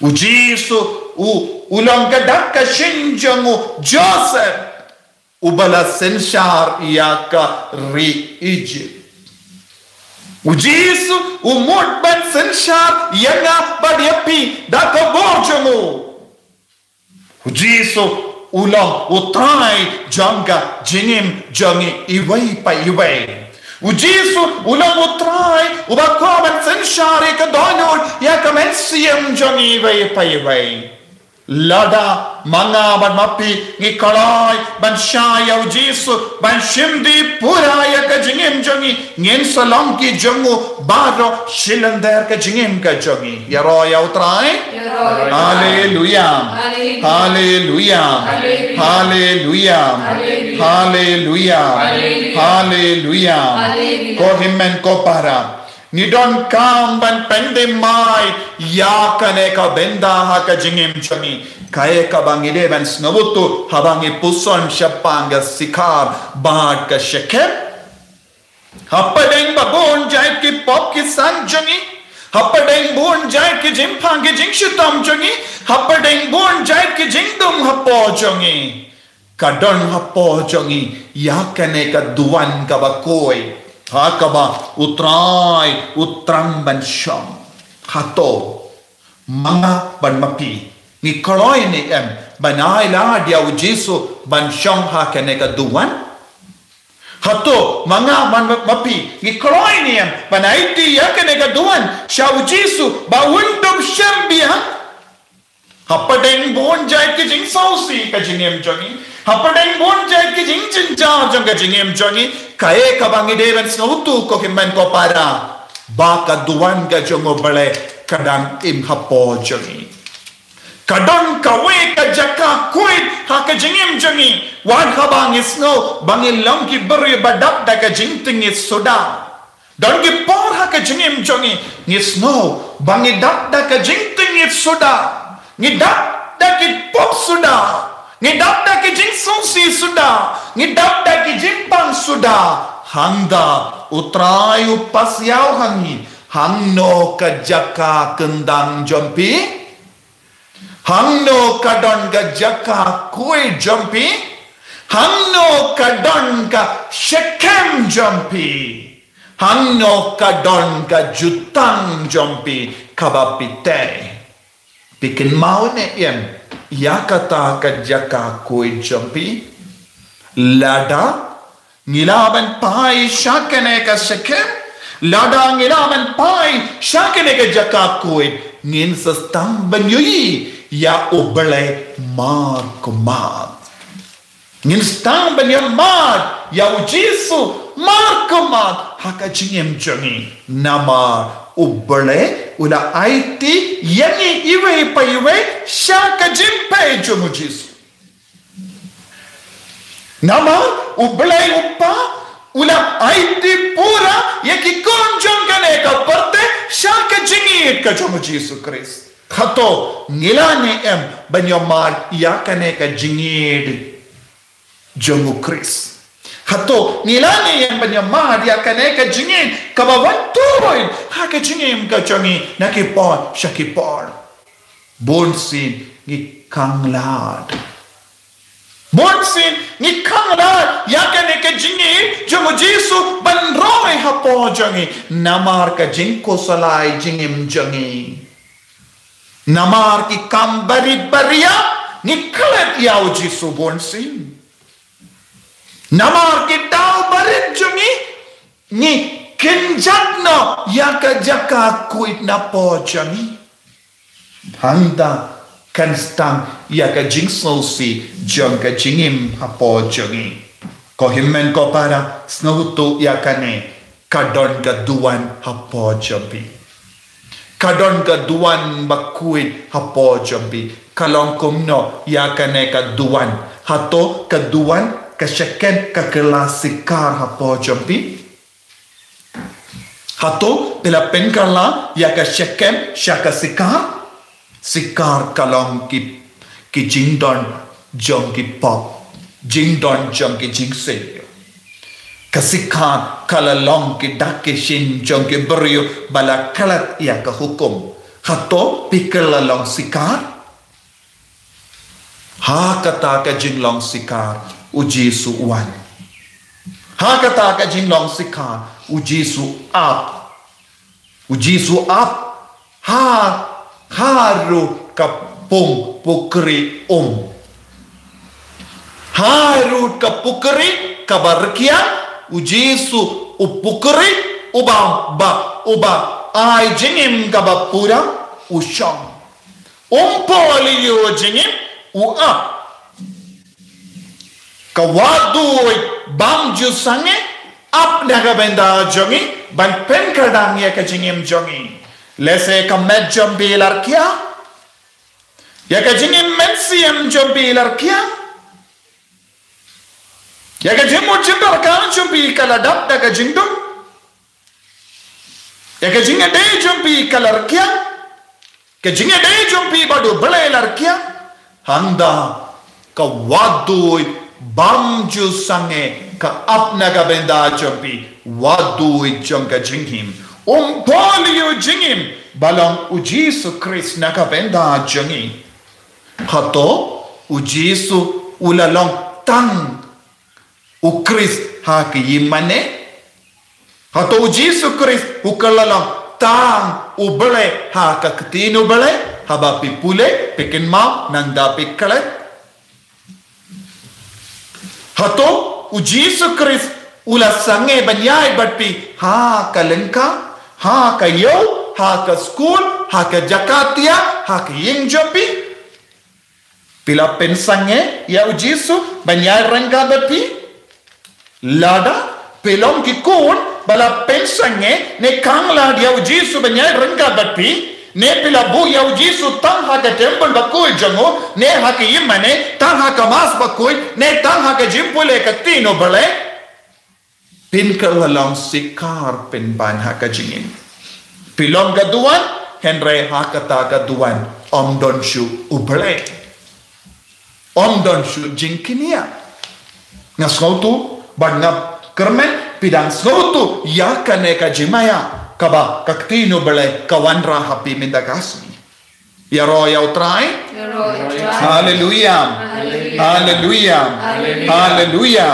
ujisu ulang ka dakka shinjong u Joseph ubala senshar yaka ri Egypt ujisu umut ban senshar yanga badyapi dakka borjomu ujisu ulang utrai janga jingim jangi iwai pa iwai ujisu ulang utrai ubakoman senshari ka donol ya kamensiam jangi iwai pa iwai lada manga ban mapi ngi kalai ban shaya ujisu ban shimdi pura ya ka jingim jangi ngin salong ki jangu baro shilander ka jingim ka jangi ya roya utrai hallelujah hallelujah hallelujah hallelujah hallelujah ko himmen ko para ni don kam ban pende mai ya kane ka benda ha ka jingim chami kae ka bangide ban snobutu habangi puson shapanga sikar bad ka shekem hapadeng babon jai ki pop ki san jangi hapadeng bon jai ki jimpang ki jingshutam jangi hapadeng bon jai ki jingdum hapo jangi kadon hapo jangi ya kane ka duan ka bakoi hakaba utrai utrang ban sham hato manga ban mapi ni koloi ni em banai la dia ujisu ban sham hakane ka duan hato manga ban mapi ni koloi ni em banai ti yakane ka duan sha ujisu ba undum sham biha hapadeng bon jai ki jing sausi ka jingem jangi hapadeng bon jai ki jing chin cha jang ka jingem jangi kae ka bangi devan snautu ko kimmen ko para ba ka duan ka jongo bale kadang im hapo jangi kadang ka we ka jaka kuit ha ka jingem jangi wan ka bangi snow bangi long ki bari badap da ka jing ting is soda dan ki por ha ka jingem jangi ni snow bangi dap da ka jing ting is soda ni dap da ki pop soda ni dap da ki jing songsi soda ni dap da ki jing pang soda hangda utrai upas yau hangi hangno ka jaka kendang jompi hangno ka don ka jaka kue jompi hangno ka don ka shekem jompi hangno ka don ka jutang jompi kabapite bikin mau ne yem ya kata ka jaka kue jompi lada ngilaban pai shakane ka shekem lada ngilaban pai shakane ka jaka kue ngin sastang banyui ya ubale mar kumad ngin stang banyan mad ya ujisu mar kumad haka jingem jangi nama ubale ula aiti yani iwe pa iwe shaka jimpe jumujisu nama ubale uppa ula aiti pura yaki konjong kane ka parte shaka jingi ka jumujisu Chris Hato ngilane em banyomar yakane ka jingid jongu Chris. Hato ngilane em banyomar yakane ka jingid kabawantuin haka jingim ka jongi nakipon shakipon. Bonsin ngi kanglad. Bonsin ngi kanglad yakane ka jingid jongu Jesu banroy hapo jongi namar ka jingko salai jingim jongi. Namar ki kambarit baria ni kalet yau Jesu bonsin. Namar ki tau barit jungi ni kenjatno yaka jaka kuit na po jungi. Handa kanstang yaka jingso si jong ka jingim hapo jungi. Ko himmen ko para snohutu yakane kadon ka duan hapo jungi. Kadon ka duan bakuit hapo jambi kalong kumno yakane ka duan hato ka duan ka sheken ka klasikar hapo jambi hato pela penkala ya ka sheken shaka sikar kalong ki jingdon jong ki pop jingdon jong ki jingse Kasikan kalalong ki dake shin jong ki beriu bala kalat ia ke hukum. Hato pikelalong sikar. Ha kata ka jinglong sikar uji suwan. Ha kata ka jinglong sikar uji su up. Uji su up. Haru kapung pukri Haru kapukri kabarkia. Ujisu upukri uba ai jingim kabapura usham poli yo jingim kawadu bam jusange ap daga benda jongi ban pen kadang ya ka jingim jongi lese ka medjam bilar kia ya ka jingim mensiam jombilar kia ya ka jimu jindar kan jumpi kaladap daga jindum ya ka jinga dei jumpi kalarkia ka jinga dei jumpi badu bele larkia handa ka wadu bamju sange ka apna ka benda jumpi wadu jongka jingim polio jingim balang ujisu Chris naka benda jongi hato ujisu ulalong tang Ukris haki yimane hato Jesu Chris ukalalong tang ubele haka ketinu bele haba pipule pikin ma nanda pikale hato Jesu Chris ula sange banyai batpi haka lengka haka yo haka school haka jakatia haka yingjopi pila pensange ya Jesu banyai rangga batpi lada pelong ki kun bala pensange ne kangla dia Jesu banyai rangga batpi ne pila bu ya Jesu tang ha ka temple bakui jango ne ha ki imane tang ha ka mas bakui ne tang ha ka jimpule ka tino bale pin kalalong sikar pin ban ha ka jingin pilong ka duan henre ha ka ta ka duan don shu ubale don shu jingkinia ngasautu Bangap kermen pidang sotu ya kane ka jimaya kaba kaktino bele kawanra happy mindakasmi ya ro ya utrai haleluya haleluya haleluya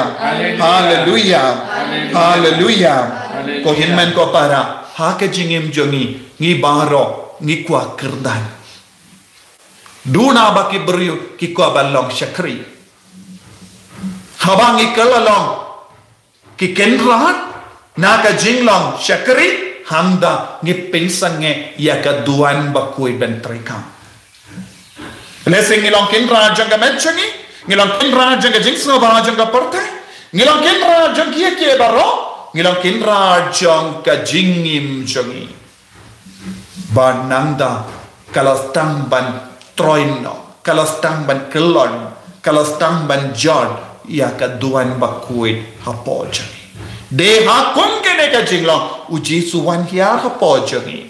haleluya haleluya ko himmen ko para ha ke jingim jongi ngi baro ngi kwa kerdan duna baki beriu ki ko balong syakri habangi kalalong ki kenrat naka jinglong syakri handa ngi pensange ya ka duan bakui bentrika lesing ngilong kenra janga menchani ngilong kenra janga jingsno ba janga porte ngilong kenra jang kia baro ngilong kenra janga jingim jangi bananda kalastang ban troino kalastang ban kelon kalastang ban jod ya ka duan bakui hapo jangi de ha kong kene ka jinglong uji suwan hiar hapo jangi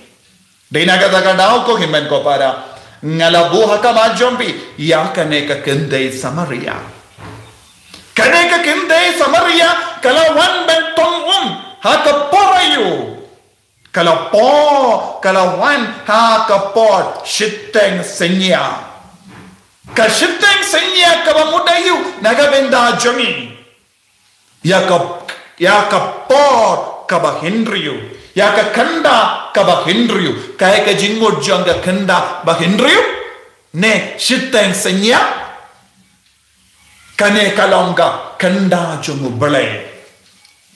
de na ka dau ko himen ko para ngala buha ka majombi ya kane ka kende Samaria kala wan ben tong haka porayu kala wan haka pot shiteng senya ka shiteng senya ka bamudayu naga benda jomi ya ka pot ka bahindriyu ya ka kanda ka bahindriyu kaya ka jingod janga kanda bahindriyu ne shiteng senya kane kalonga kanda jongu balai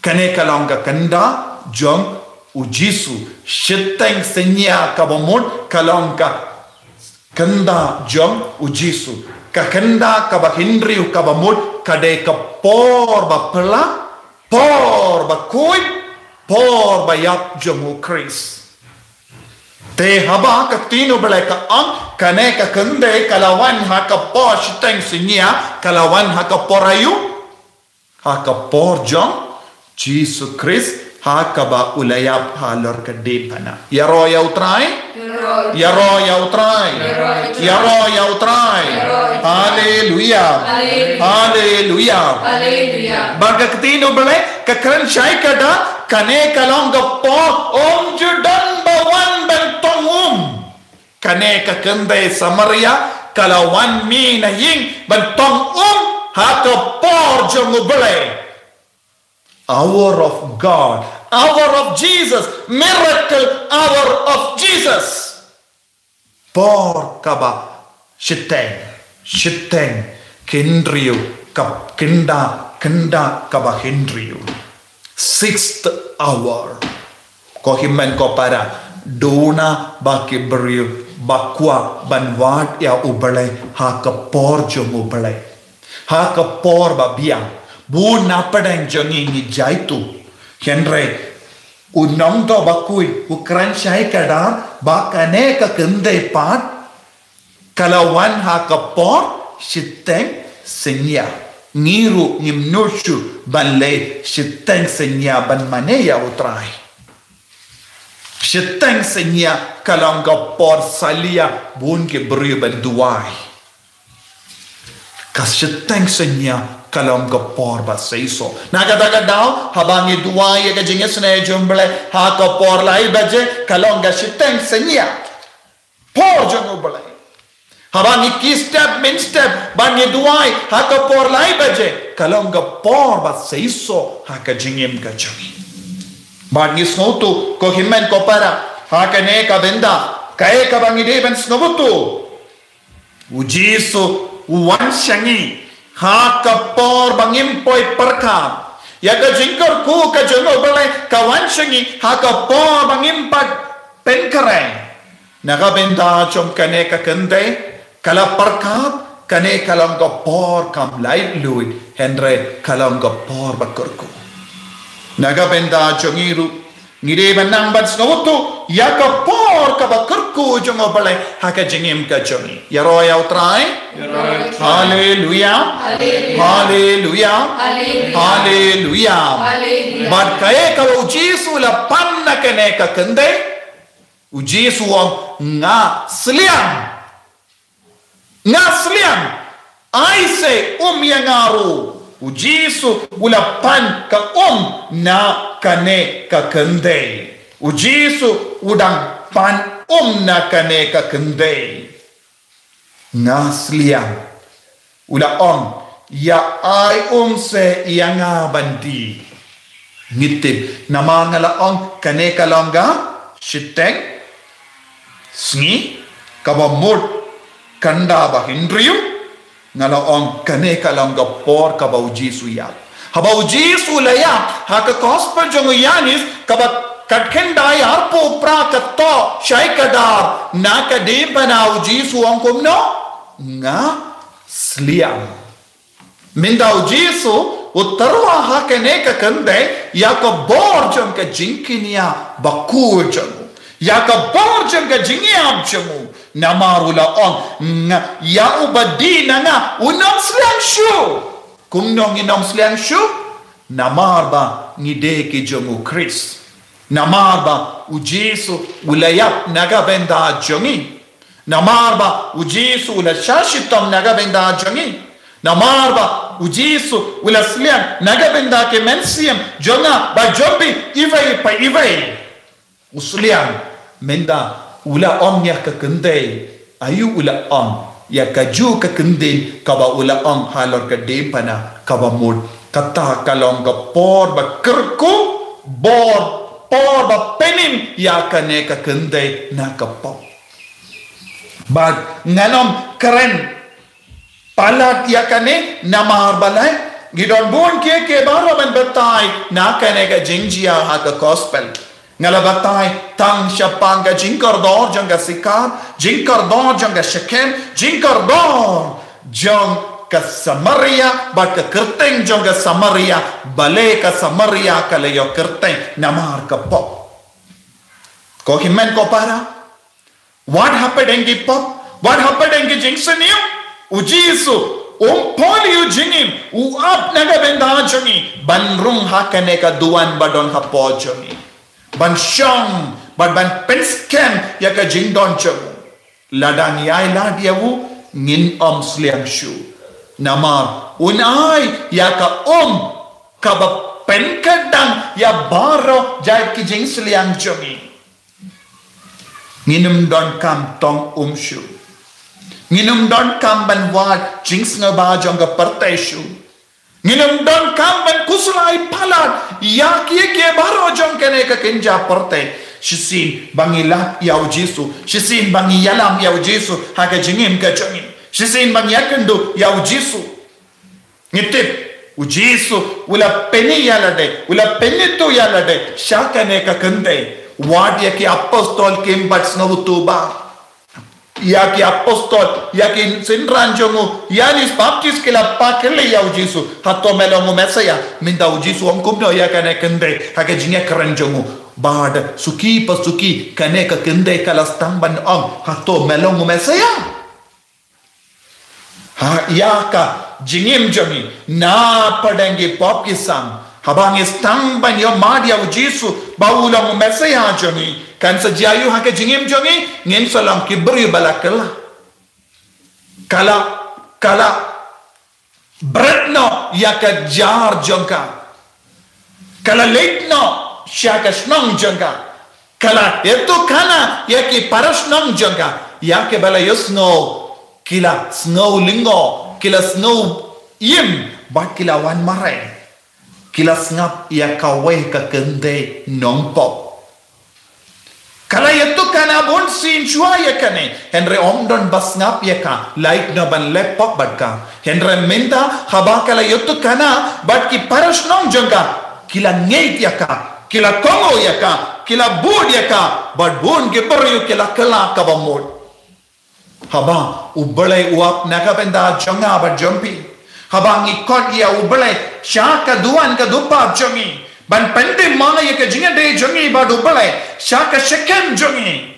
kane kalonga kanda jong ujisu shiteng senya kabamut kalonga kanda jong ujisu ka kanda kabahindriu kabamut kade ka por ba pela por ba kui por ba yap jongu Chris te haba ka tino balai ka ang kane ka kende kalawan haka por shiteng senya kalawan haka porayu haka por jong Jesus Christ haka ba ulayap halor ka depana yaro yautrai haleluya baga ketino bale ka kran shai kada kane kalonga po om judan bawan bentong kane ka kende Samaria kalawan mina ying bentong haka por jongu bale hour of God, hour of Jesus, miracle hour of Jesus. Por kaba shiteng kindriu kab kinda kaba hindriu. Sixth hour. Ko himmen ko para dona baki beriu bakwa banwat ya ubale haka por jong ubale haka por babiang bu napadang jongi ni jaitu henry unong to bakui ukran shai kada bakane ka kende pat kalawan haka por shiteng senya ngiru nimnushu banle shiteng senya ban mane ya utrai shiteng senya kalanga por salia bun ke beri ban duai kas shiteng senya kalam ka por ba seiso naga daga daw habangi duai ka jinges ne jumble ha ka por lai baje kalam ga shiteng senya por jongo bale habangi ki step min step bangi duai ha ka por lai baje kalam ga por ba seiso ha ka jingem ka jongi bangi snotu ko himmen ko para ha ka ne ka benda kae ka bangi de ben snobutu ujisu wan shangi haka por bangim poi perka ya ka jingkor ku ka jongo bale kawan shangi haka por bangim pat penkare naga benda chom kane ka kende kala perka kane kalang ka por kam lai lui henre kalang ka por bakorku naga benda chongiru ngire banang ban snowotu ya ka por ka bakorku jongo bale haka jingim ka jongi ya ro ya utrai haleluya bad kae ka ujisu la panna kene ka kende ujisu nga sliam ai se yangaru ujisu ula pan ka na kane ka kende ujisu udang pan na kane ka kende ngasliang ula ya ai se yanga bandi ngitib namangala kane ka longa shiteng sngi kabamut kanda ba hindriyu ngala kane kalanga por ka baujisu ya habaujisu la ya haka gospel jongo yanis kaba katkenda ya po pra kato shai kadar na ka de bana ujisu komno nga sliam minda ujisu utarwa hakane ka kande ya ka bor jong ka jinkinia bakur jongo ya ka bor jong ka jingiam jongo namarula nga ya ubadina nga unong sliang shu kumnong inong sliang shu namarba ngide ki jongu Chris namarba ujisu ulayap naga benda jongi Namarba ujisu ula shashitam nagabenda jongi. Namarba ujisu ula slian nagabenda ke mensiam jonga ba jombi ivai pa ivai. Uslian menda ula om ya ke kendai ayu ula om ya kaju ke kendin kaba ula om halor ke depana kaba mud kata kalong ke por ba kerku bor por ba penim ya kane ke kendai na ke pop. Bag nganom keren palat ya kane namar balai gidon bon ke baro ban batai na kane ga jingjia ha ka gospel ngala batai tang shapang ga jinkar dor janga sikar jinkar dor janga shekem jinkar dor jang ka Samaria ba ka kerteng janga Samaria bale ka Samaria ka le yo kerteng namar ka pop ko himen ko para. What happened in Pop? What happened in Jingseniu? Ujisu, Poli Ujingim, up Nagabenda Johnny, Banrung Hakaneka Duan Badon Hapo Johnny, Ban Shong, but Ban Pensken Yaka Jingdon Jogu, Ladani Island Yawu, Nin Sliang Shu, Namar, Unai Yaka Kaba Penkadang Yabaro Jaki Jingsliang Johnny. Nginum don kam tong shu. Nginum don kam ban wat jinx nga ba jong ga partai shu. Nginum don kam ban kusulai palat ya kie baro jong kene ka kenja partai. Shisin bangila yau jisu. Shisin bangi yalam yau jisu. Haka jingim ka jongim. Shisin bangi yakendu yau jisu. Ngitip ujisu ula peni yalade. Ula peni tu yalade. Shaka ne ka kende. What yaki apostol came but snow tuba yaki apostol yaki sindran jongu yanis baptist kila pakele ya ujisu hato melongu mesaya minda ujisu omkumno yakane kende hake jinge keren jongu bad suki pasuki kane ka kende kala stamban hato melongu mesaya ha yaka jingim jongi na padenge pop kisam habang istang ban yo madia ujisu baulang mesaya jongi kan sejayu hake jingim jongi ngin salam kibri balakala kala bretno yaka jar jongka kala leitno shaka snong jongka kala eto kana yaki parasnong jongka yake bala yosno kila snow lingo kila snow yim bat kila wan marai kila ngap ya kawai ka kende nong pop kala yetu kana bon sin chua ya kane henry omdon bas ngap ya ka light no ban laptop bat ka henry minta haba kala yetu kana bat ki parash nong jonga kila ngeit ya ka kila kongo ya ka kila bud ya ka bat bon ke peryu kila kala ka bamod haba ubale uap naga benda jonga bat jompi habang ikot ya ubale shaka duan ka dupa jongi ban pende mana ya ka jinga de jongi ba ubale shaka shekem jongi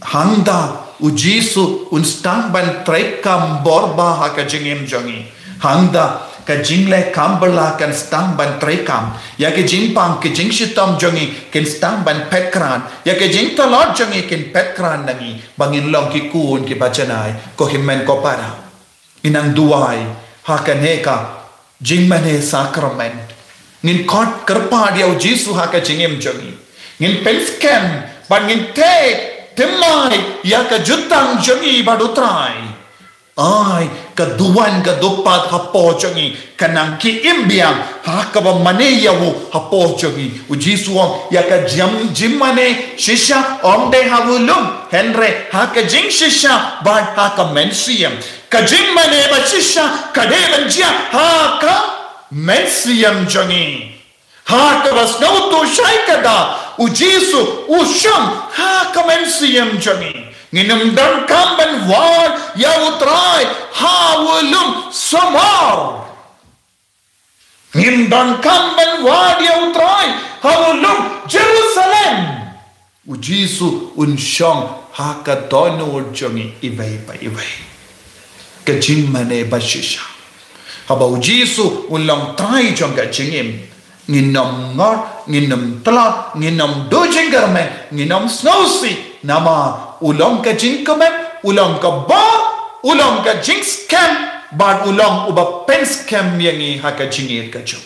handa ujisu unstang ban trekam borba ha ka jingim jongi handa ka jingle kambala kan stang ban trekam ya ke jingpang ke jingshitam jongi ken stang ban petkran ya ke jingtalot jongi ken petkran nangi bangin long ki kun ki bajanai ko himmen ko para inang duai haka neka jingmane sakrament ngin kot kerpa dia jisu haka jingim jongi ngin penskem ban ngin te temai ya ka jutang jongi badutrai ai ka duan ka dupat hapo jongi kanang ki imbiang haka ba mane yawu hapo jongi ujisu ya ka jimane shisha omde havulum henre haka jing shisha bad haka mensiam kajing mane bachisha kadelan jia haka mensiam jongi haka basnau to shaikada ujisu usham haka mensiam jongi nginum dan kamban war yautrai hawulum samar ngin dan kamban war yautrai hawulum Jerusalem ujisu unsham haka dono jongi ibai pa ibai kajing mane bashisha haba ujisu ulang trai jonga jingim nginam ngar nginam tala nginam dojingarme nginam snowsi nama ulang kajing kamen ulang ka ba ulang ka jinx kem ban ulang uba pens kem yangi haka jingir ka jo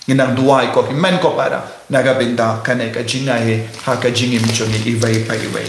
nginang duai ko men ko para naga binda kane ka jingai haka jingim jongi iwai pa iwai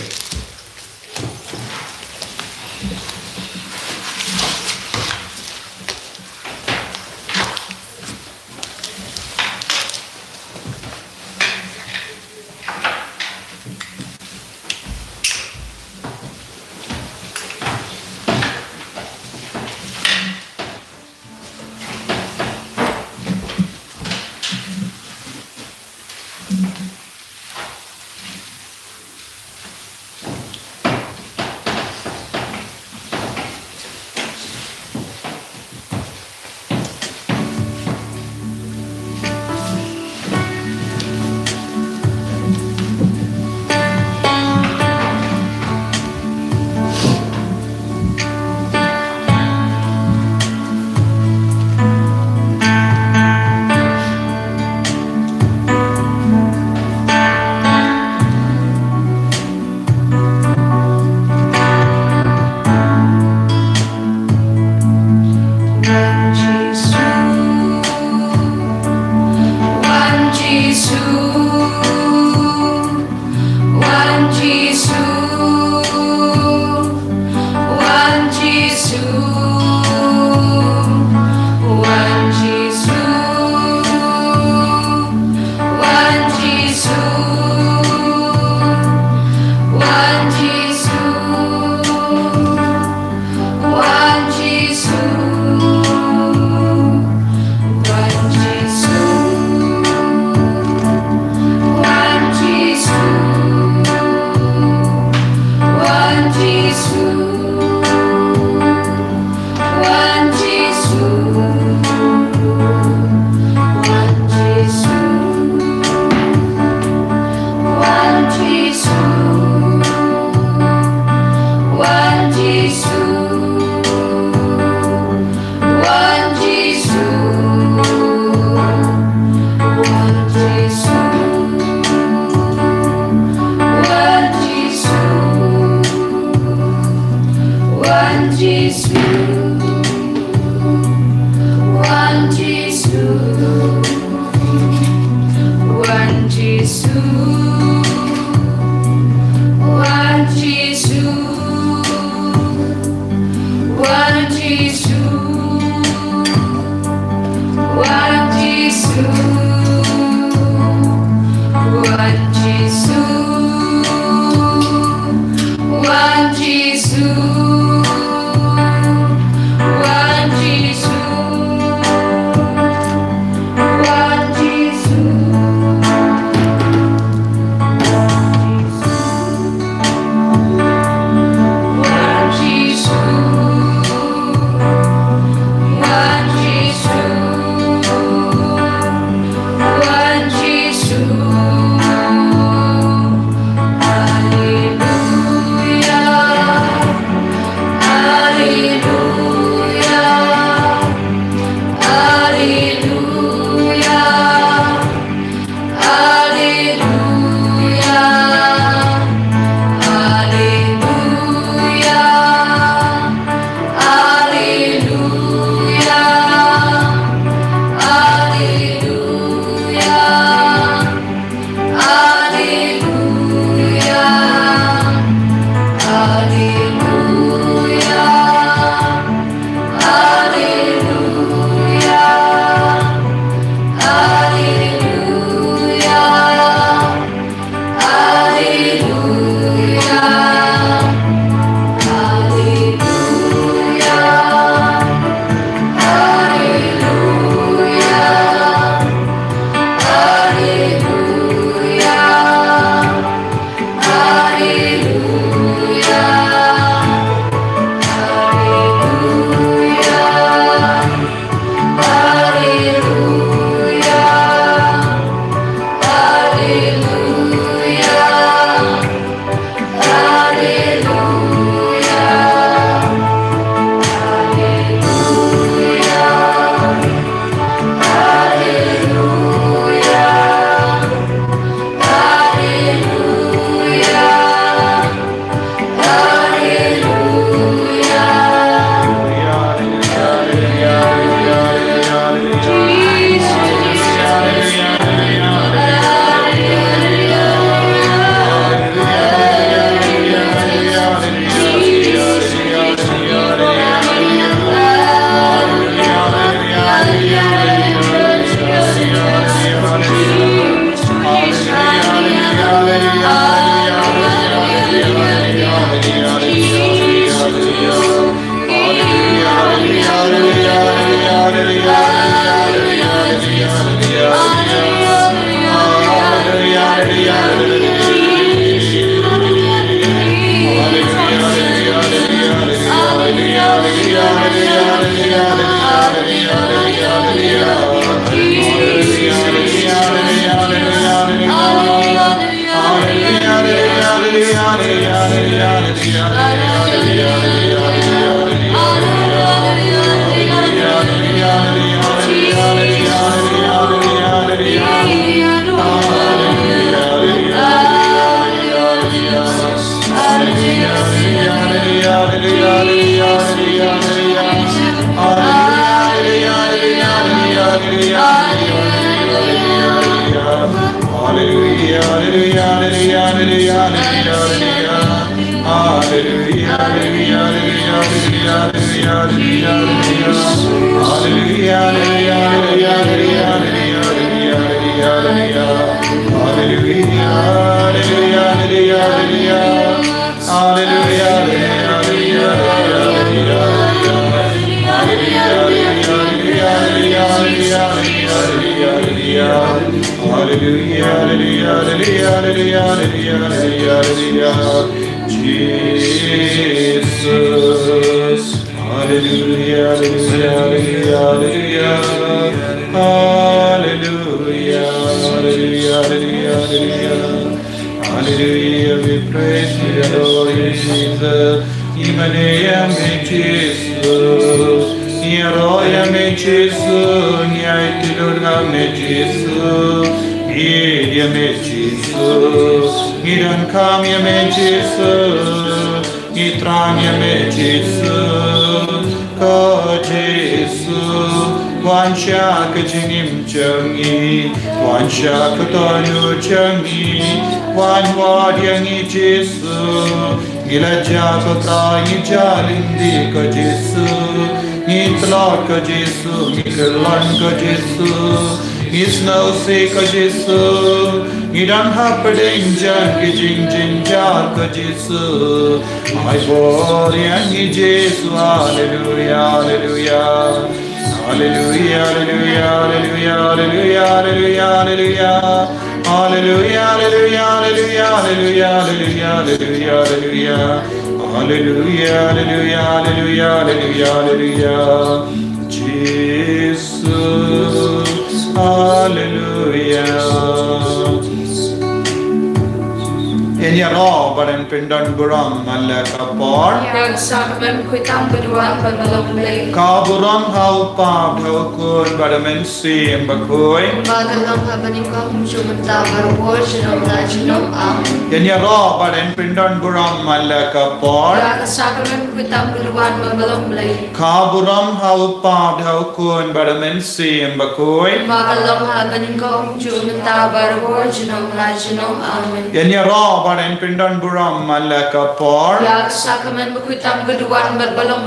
Pindan buram malaka por yang sakmen kuitam berduaan berbalong kaburam hau pa kun badamen sim bakoi magalang habaningkong jumenta barwor jinom na jinom am ya ro badan pindan buram malaka por yang sakmen kuitam berduaan berbalong kaburam hau pa kun badamen sim bakoi magalang habaningkong jumenta barwor jinom na jinom am ya ro badan pindan buram malaka por yang sakmen kuitam berduaan berbalong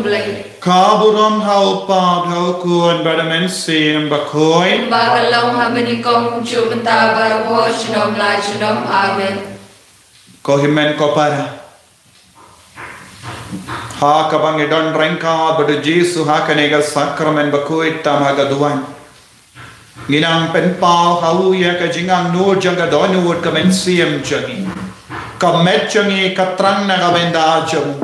kaburam hau pa kun badamen sim bakoi magalang habaningkong jumenta barwor jinom na jinom amen kohimen kopara ha kabang idon rengka badu Jesu ha kanega sakramen bakoi tamaga duan nginang penpau hau ya ka jingang nur jaga donu wot kamen sim jangi kamet jangi katrang na gabenda jang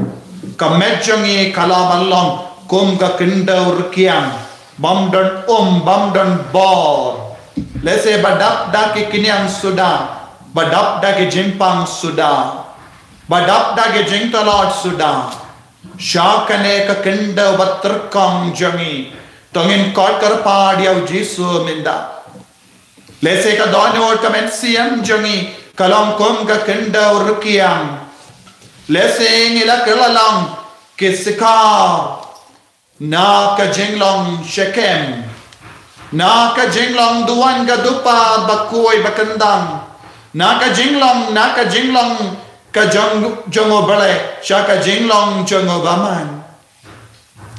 kamet jangi kalabalong kum ka kindaur kiam bamdan bamdan bor lese badap da ki kinyang suda badap da ki jimpang suda badap da ki jingtalot suda shakane ka kinda batrkang jangi tongin kor kar padiau Jesu minda lese ka donor kamen siam jangi kalam kum ka kinda urkiam lese ngila kalalang kisika na ka jinglong shekem na ka jinglong duan ka dupa bakoy bakandang na ka jinglong ka jongo bale sha ka jinglong jongo baman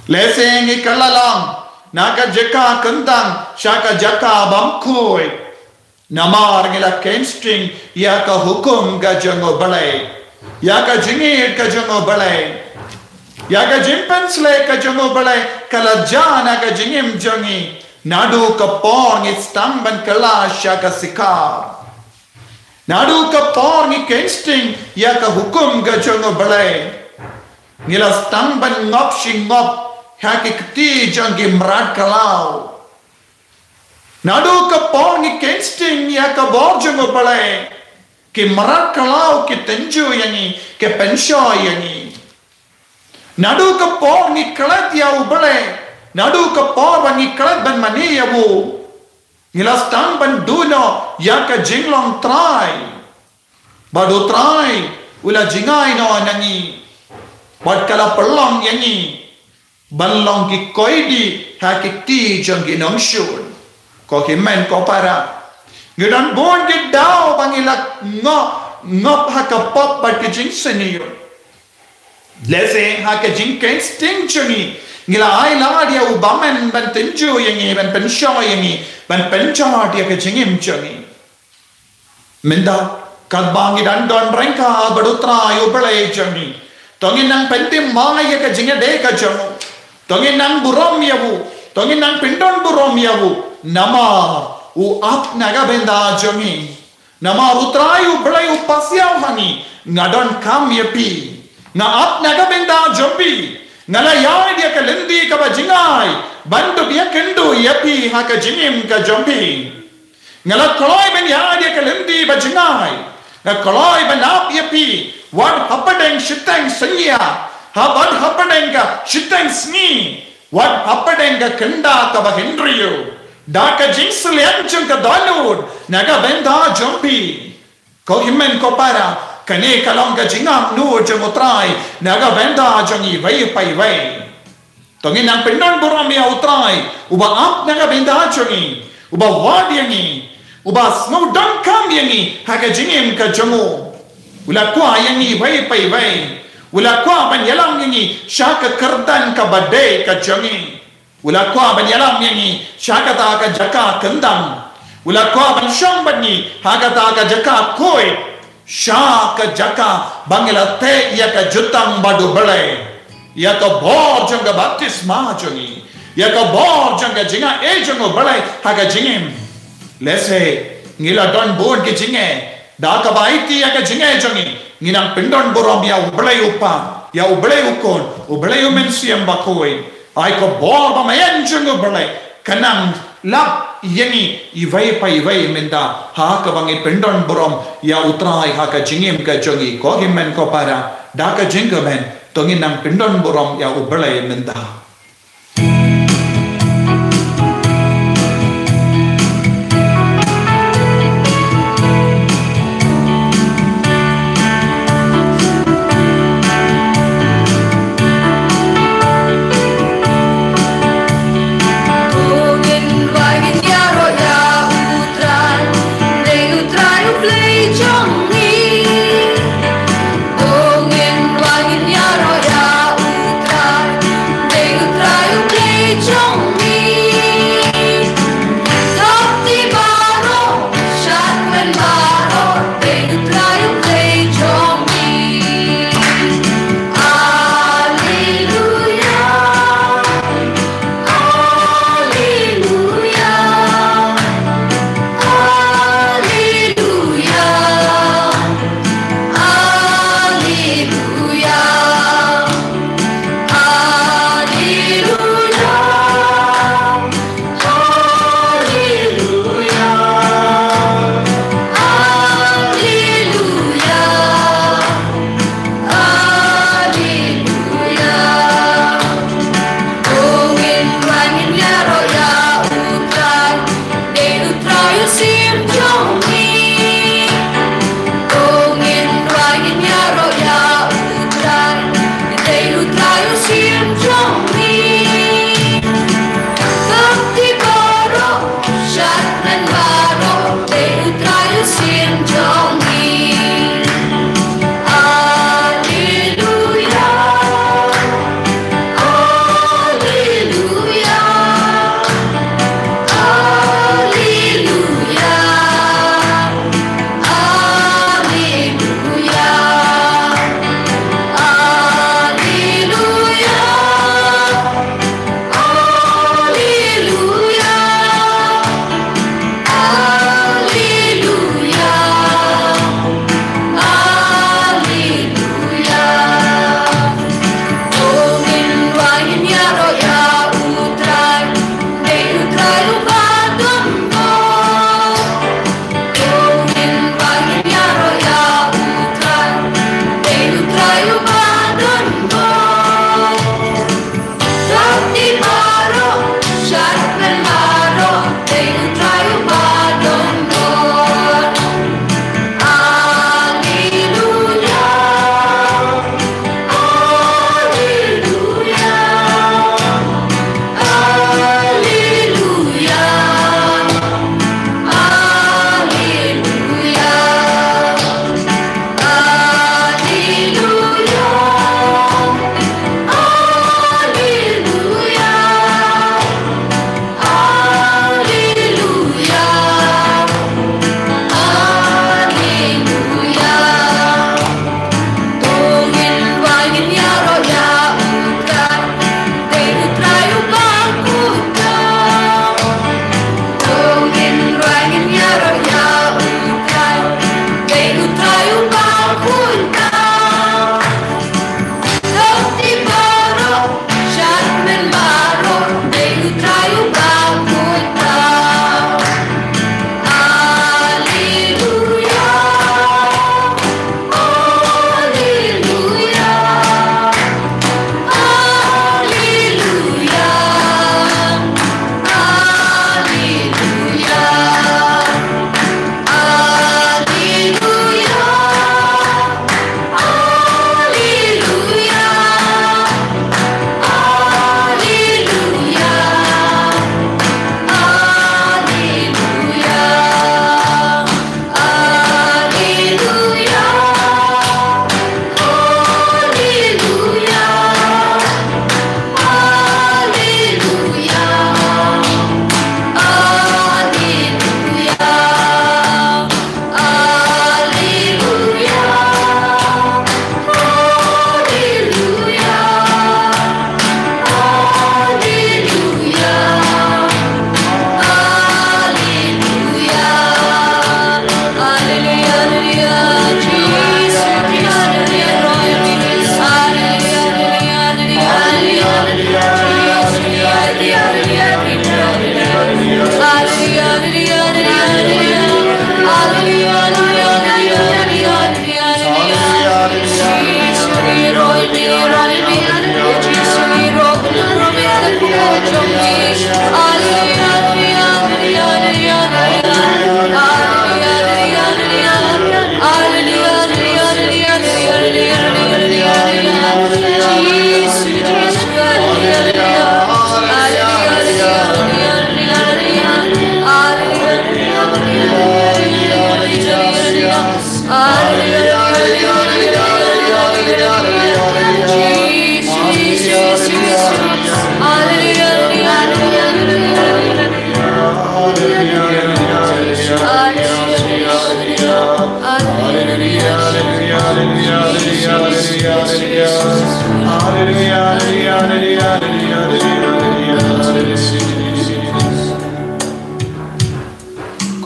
lese ngi kalalang na ka jeka kandang sha ka jaka bamkoy namar ngila kenstring ya ka hukum ka jongo bale ya ka jingir ka jongo bale ya ka jimpensle ka jongo bale kala jana ka jingim jongi nadu ka porng istamban kala sha ka sikar nadu ka porng kenstring ya ka hukum ka jongo bale ngila stamban ngop shingop ha ki kti jongi mrad kalau nadu ka porng kensting ya ka borjongo bale ke marat kalau ke tenju yangi ke pensho yangi nadu ke por ni kelat ya ubele nadu ke por wangi kelat ban mani ya bu ngilas tang ban duno ya ke jinglong try badu try ula jingai no nangi bad kala pelong yangi balong ki koidi ha ki ti jong ki nong shun ko ki men ko para ngidan bon ki dao bangilak ngop ha ka pop bad ki jing senior lese ha ka jing ken sting chungi ngila ai la dia u bamen ban tenju yangi ban pensho yangi ban pencho dia ka jingim chungi menda kad bangi dan don rengka badutra yu belai chungi tongin nang pentim ma ya ka jinge de ka chungu tongin nang burom yabu tongin nang pindon burom yabu nama u ap naga benda chungi nama utrayu belai u pasyaw hani ngadon kam yapi nga ap naga benda jombi ngala ya dia ka lendi ka ba jingai bandu dia kendo yapi ha ka jingim ka jombi ngala koloi ben ya dia ka lendi ba jingai nga koloi ben ap yapi wat hapadeng shitang sanya habat hapadeng ka shitang sni wat hapadeng ka kenda ka ba hendriyo da ka jingsel yang chung ka dalud naga benda jombi ko himen ko para kane kalong ka jingam nu jengutrai naga benda jongi vai pai vai tongin nang pendon borom ya utrai uba ap naga benda jongi uba wadiangi uba snow don kam yangi haga jingim ka jongo ula kwa yangi vai pai vai ula kwa ban yalam yangi shaka kardan ka bade ka jongi ula kwa ban yalam yangi shaka ta ka jaka kandam ula kwa ban shong bani haga ta ka jaka koi shaka jaka bangela te ya ka jutang badu bale ya ka bor janga baptisma jongi ya ka bor janga jinga e jongo bale haga jingim lese ngila don bon ke jinge da ka baiti ya ka jinge jongi nginang pindon borom ya ubale upa ya ubale ukon ubale umensiam bakoi ai ko bor ba mayan jongo bale kanang lap yangi ivai pai vai menda ha ka bangi pendon borom ya utrai ha ka jingim ka jongi ko himen ko para da ka jinga men tongin nang pendon borom ya ubale menda They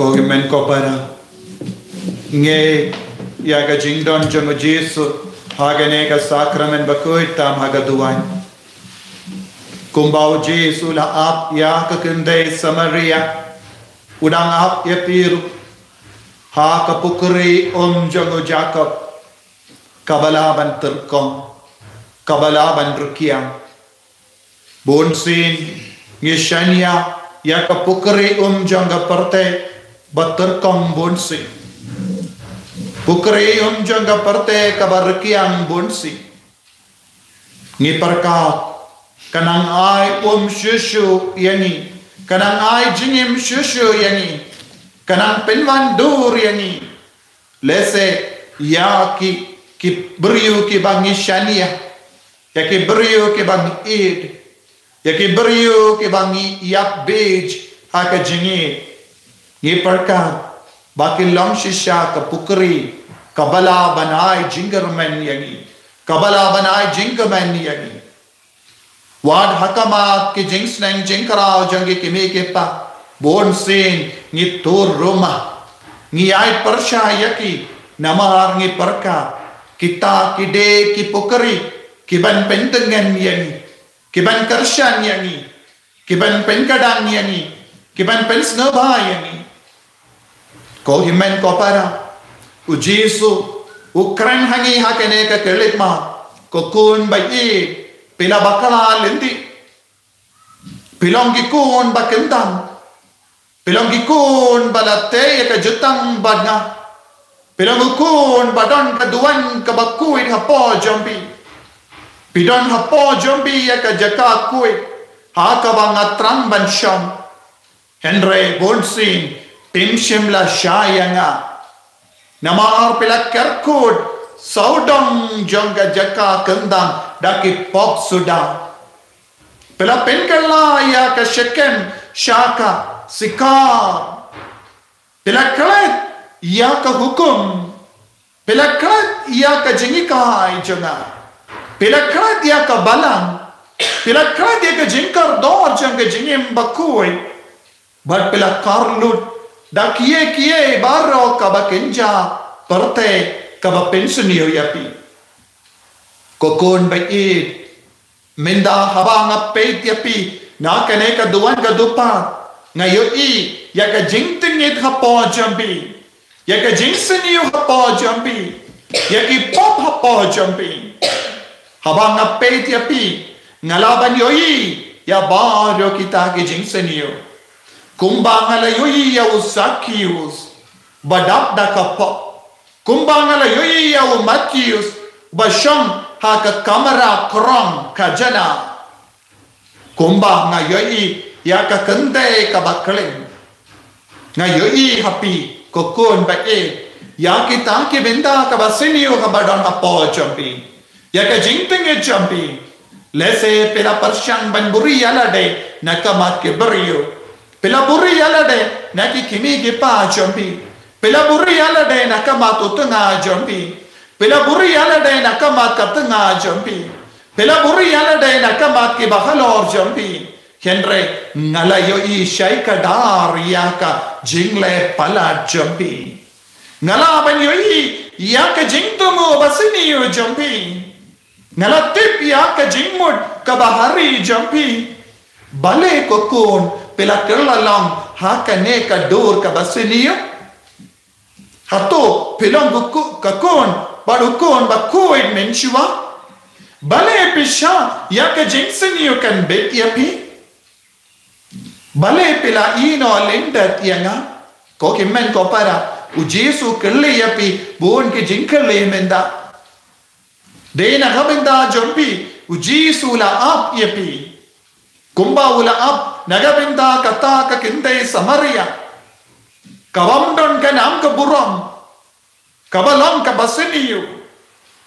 Ko men ko para nge ya ga jingdon jong Jesu hagane ka sakramen bakoi tam haga duan kumbau Jesu la ap ya ka kendai Samaria udang ap ya piru ha ka pukri jong Jacob kabalaban terkong kabalaban rukiang bonsin ngishanya ya ka pukri jong perte Baterkong bonsi Pukri jangga parte kabarkiang bonsi Ni perka Kanang ai shushu yani Kanang ai jingim shushu yani Kanang penwandur yani Lese ya ki beriu ki bangi shania Ya ki beriu ki bangi id Ya ki beriu ki bangi yap bej haka jingi Ye perka baki long shisha ka pukri kabala banai jingerman yangi kabala banai jingerman yangi wad hakama ki jingsnang jingkarao jangi kimi ke pa bon sin ni tur rumah ni ai persha yaki namar ni perka kita kide ki pukri kiban pentengan yangi kiban kershan yangi kiban penkadang yangi kiban pensnaba yangi Ko himen ko para u Jesu u kran hangi hakene ka kelit ma ko kun bai i pila bakala lendi pilong gi kun bakendang pilong gi kun balate ka jutang badna pilong kun badon ka duan ka bakui ha po jombi pidon ha po jombi ya ka jaka kui ha ka bangatrang bansham Henry Bonsin Tim Shimla Shayanga Namar pila kerkud Saudong jongga jaka kendang Daki pok sudah Pila penkala ya ka Shekem Shaka Sikar Pila kelet ya ka hukum Pila kelet ya ka jingikai jonga Pila kelet ya ka balang Pila kelet ya ka jingkar dor jongga jingim bakui But pila karlut Da kie baro kaba kenja parte kaba pensionio yapi kokon bai menda habang peit yapi na kane ka duan ka dupa ngayo ya ka jingtingit hapo jambi ya ka jingsenio hapo jambi ya ki pop hapo jambi habang peit yapi ngalaban ya baro kita ki jingsenio Kumbangala yoi ya usakius badap da kapok kumbangala yoi ya umakius basham haka kamera krong kajana kumbanga yoi ya ka kende ka bakling nga yoi happy kokon ba ya kita ki benda ka basinio ka badon hapo champi ya ka jingting e champi lese pela parshang banburi ala de nakamat ke beriyo Pela buri ala de naki kimi ki pa jombi. Pela buri ala de nakamat utunga jombi. Pela buri ala de nakamat katunga jombi. Pela buri ala de nakamat ki bahalor jombi. Henry ngalayo I shaika dar yaka jingle pala jombi. Ngala banyo I yaka jingtumu basini yo jombi. Ngala tip yaka jingmud kabahari jombi. Bale kokon pela kerlalong hakane ka dur ka basinio hato pelang buku kakon padukon bakoid menshua bale pisha ya ka jingsenio kan bet yapi bale pela ino lendat yanga ko kimen ko para u Jesu kelle yapi bon ke jingkelle menda dena habenda jombi u Jesu la ap yapi kumba ula ap nagabinda kata ka kinte Samaria kawamdon ka nam ka buram kabalam ka basiniyo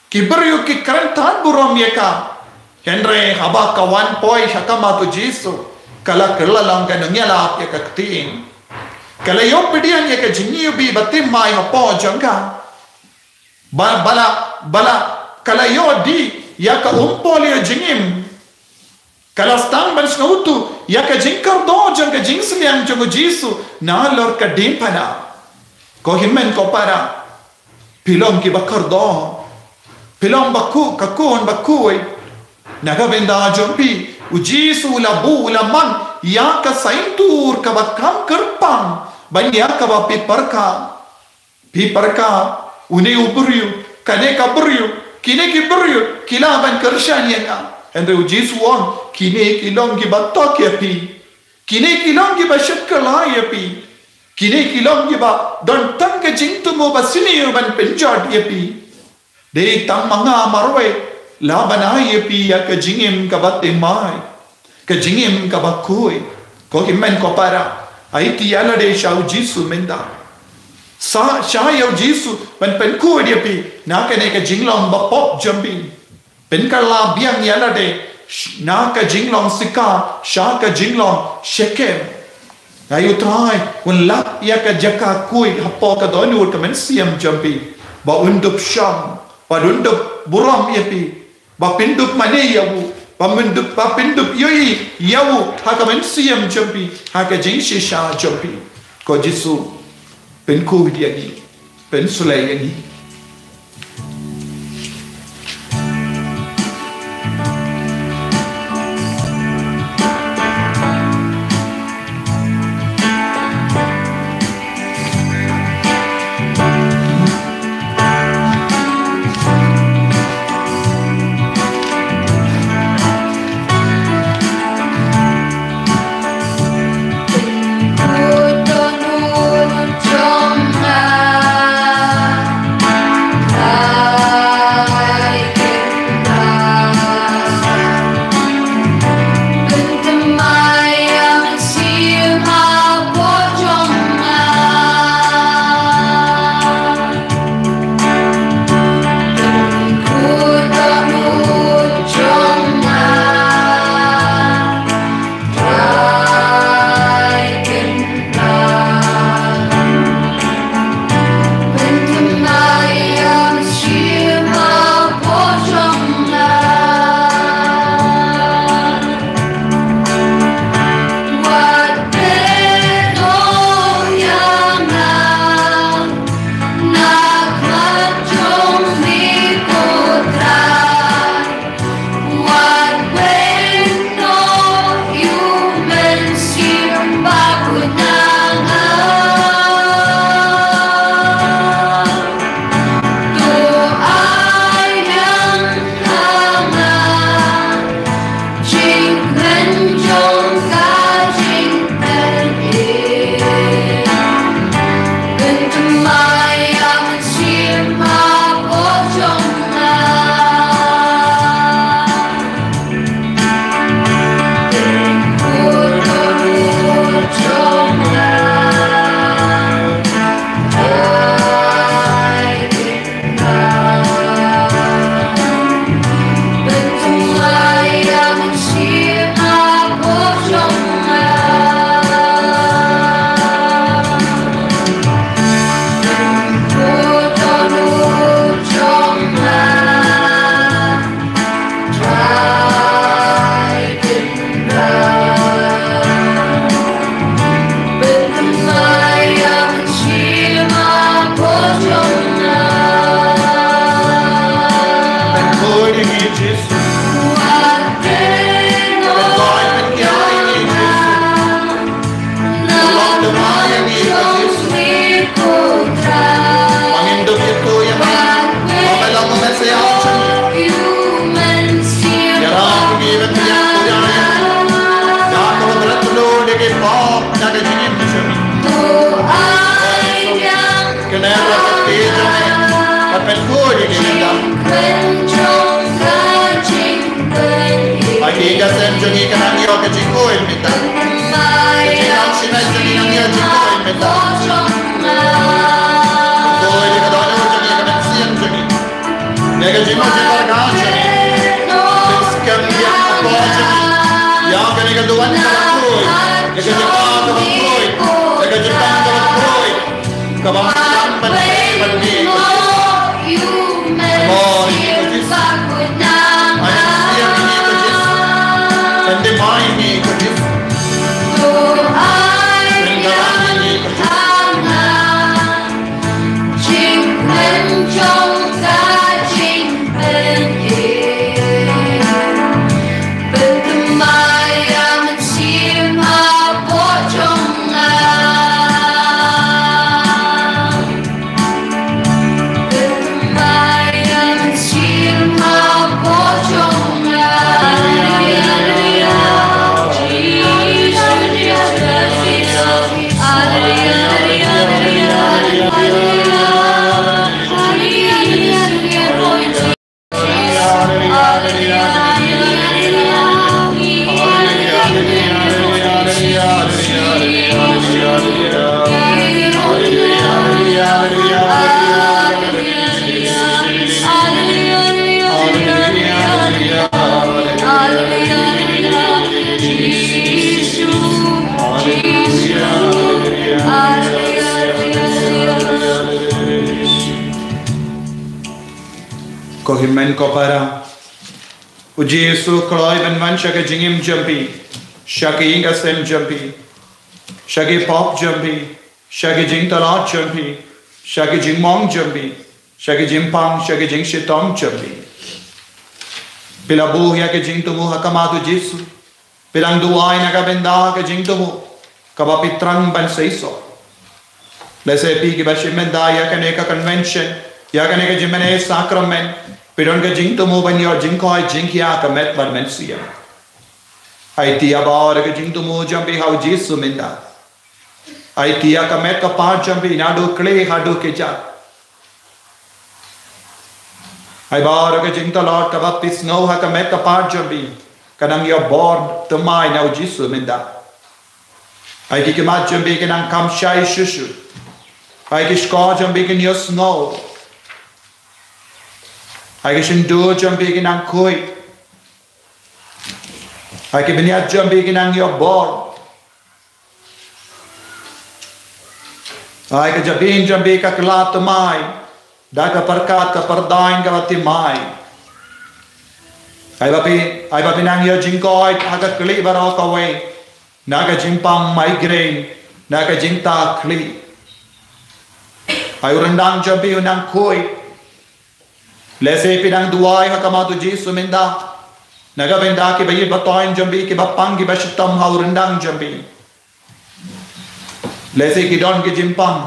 kibriyo ki karantan buram yaka Henry haba kawan poi hakama tu Jesu kala kerlalang ka nangyala ya ka ktiin kala yo pidian ya ka jinniyo bi batim mai hapo jangka bala kala yo di ya ka umpoli jingim kalastang ban snautu ya ka jingkar do jang ka jingsliang jang Jisu na lor ka dimpana ko himmen ko para pilom ki bakar do pilom baku kakun bakui naga benda jompi Jisu la bu la man ya ka saintur ka bakam kerpang ban ya ka ba piparka uni uburiu kane ka buriu kine ki buriu kilaban kershan yang endre Jisu on kine kilong ki batok ya pi kine kilong ki bashakala ya pi kine kilong ki ba don tang ke jingtu mo basini ban penjot ya pi de tang manga marwe la banai pi ya ka jingim ka batte mai ka jingim ka bakui ko kimmen ko para ai ti ala de shau Jisu menda sa sha yo Jisu ban pen ku dia pi na ka ne ka jinglong ba pop jumping pen ka la biang ya la de na ka jinglong sika sha ka jinglong shekem ayu try kun la ya ka jaka kui hapo ka donu ka men siam jumping ba undup sham ba undup buram ya pi ba pindup mane yawu ba pindup yoi yawu haka men siam jumping haka jing shisha jumping ko Jisu pen ku dia ni pen sulai ni Come on, mai ni kadis ko himen ko para o Jesu kloi ben man shake jingim jampi shake inga sem jampi shake pop jampi shake jing talat jampi shake jing mong jampi shake jing pang shake jing shitong jampi pela buhya ke jing tumu hakamatu Jesu pelang duai naga benda ke jing tumu kaba pitrang ban seiso lese pi ki bashimenda ya kane ka convention ya kane ka jimene sacrament pidon ka jing tumu ban yor jing koi jing ya ka met ban men sia ai tia baor ka jing tumu jambi how Jesu minda ai tia ka met ka pa jambi nadu kle hadu ke ja ai baor ka jing talot ka baptis no ha ka met ka pa jambi kanang yo born to mai now Jesu minda ai ki ke ma jambi ke nang kam shai shushu ai ki sko jambi ke yo snow ai ke shindu jambi ke nang koi ai ke biniat jambi ke nang yo born ai ke jabin jambi ka klat mai da ka perkat ka perdain ka ti mai ai bapi nang yo jingkoi aga kli baro ka we naga jimpang migraine naga jinta kli ai urandang jambi unang koi lese pinang duai hakamatu Jesu minda naga benda ki bayi batoin jambi ki bapang ki bashitam ha urandang jambi lese ki don ki jimpang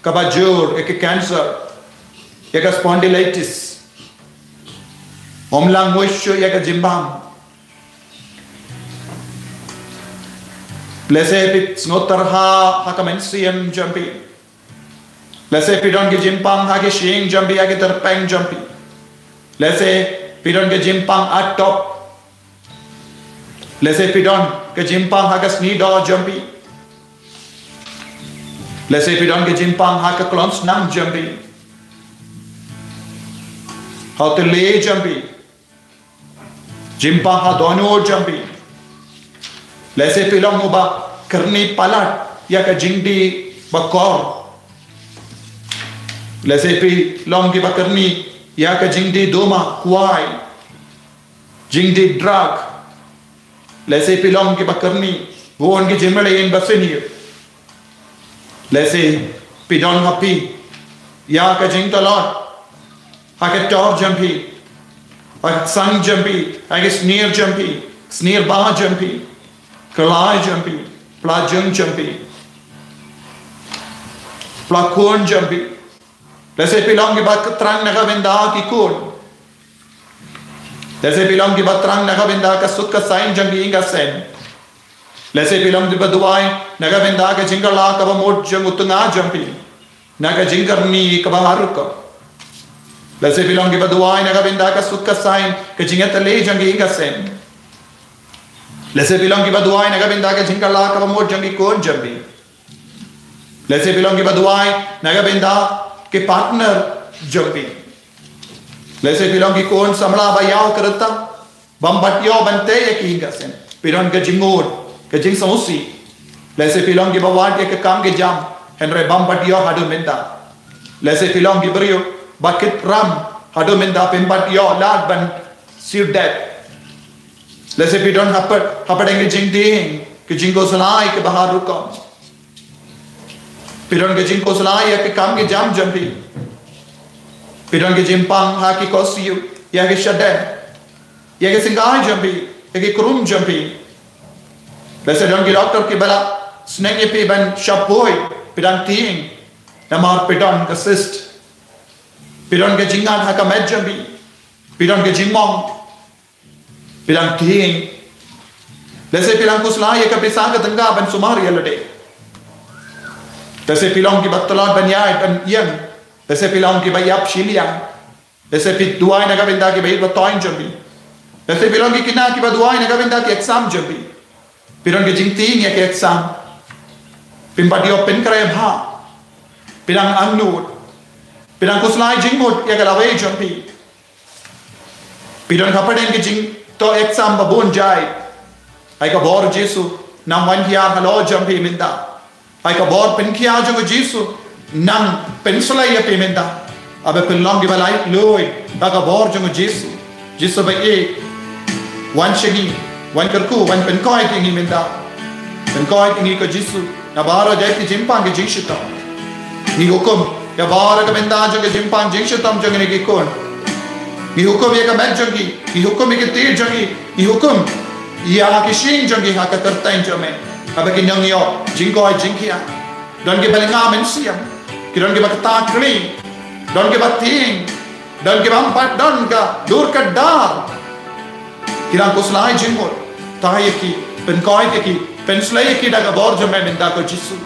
ka bajur ek cancer ek spondylitis omlang moisho ek jimbang lese pit snotar ha hakamen siam jambi lese pidon ki jimpang ha ki shing jambi ha ki terpeng jambi lese pidon ke jimpang atop lese pidon ke jimpang ha ka snido jambi lese pidon ke jimpang ha ka klons nang jambi how to lay jambi jimpang ha dono jambi lese pilong mo ba karni palat ya ka jingdi bakor lese pilong ki ba karni ya ka jingdi doma kuai jingdi drug lese pilong ki bakarni won ki jimale in baseni lese pidon happy ya ka jing talot ha ka tor jampi ha sang jampi ha ka sneer ba jampi kalai jampi plajung jampi plakon jampi lese pilong ki bat terang naga benda ki kun lese pilong ki bat terang naga benda ka sukka sain jambi inga sen lese pilong di baduai naga benda ka jingala ka ba mod jang utunga jambi naga jingarni ka ba haruka lese pilong ki baduai naga benda ka sukka sain ka jingata le jangi inga sen lese pilong ki baduai naga benda ka jingala ka ba mod jangi kon jambi lese pilong ki baduai naga benda के पार्टनर जबी लैसे पिलों की कौन समला बायाव करता बम्बटियो बनते ये की गसन पिलों के जिंगोर के जिंग समूसी लैसे पिलों की बवाट के काम के जाम हेनरे बम्बटियो हाडो मिंदा लैसे पिलों की बरियो बकेट राम हाडो मिंदा पिम्बटियो लाड बन सिर date Lese pidon hapadeng jing ding ke jing ko salai ke bahar rukam. Pidon ke jing ko salai ya ke kam ke jam jampi. Pidon ke jimpang ha ki kosiu ya ke shadan. Ya ke singai jampi, ya ke krum jampi. Lese don ke doktor ke bala snake ye pe ban shapoy pidon ting namar pidon ke cyst. Pidon ke jingan ha ka med jampi. Pidon ke jimong Pilang ting, lese pilang kusla ye kapisa ke tengah ban sumari alade. Lese pilang ki battolan ban yai ban yang, lese pilang ki bayap shiliang, lese pit duai naga benda ki bayit batoin jambi, lese pilang ki kina ki baduai naga benda ki exam jambi, pilang ki jing ting ye ki exam, pimpadio pen kare bha, pilang amnut, pilang kusla jing mut ye kalawai jambi, pilang kapaden ki jing to exam babun jai ai ka bor Jesu nam wan hiar halo jampi minda ai ka bor pen kia jo Jesu nam pensula ya pe minda abe pelong gi balai loi ta ka bor jo Jesu ba e wan shegi wan karku wan pen koi ki minda pen koi ki ko Jesu na bara jai ki jimpang gi jishita ni hukum ya bara ka minda jo jimpang jishitam jo ni ki kon ni hukum ye ka med jangi ni hukum ye ke tir jangi ni hukum ya ke shing jangi ha ka tartain jame aba ki nyang yo jingko ai jingkia don ke balinga men siam ki don ke bakta kli don ke bating don ke bam pat don ka dur ka dar ki ran kuslai jingko ta ye ki pen koi ke ki pen slai ki da ka bor jame minda ko Jesu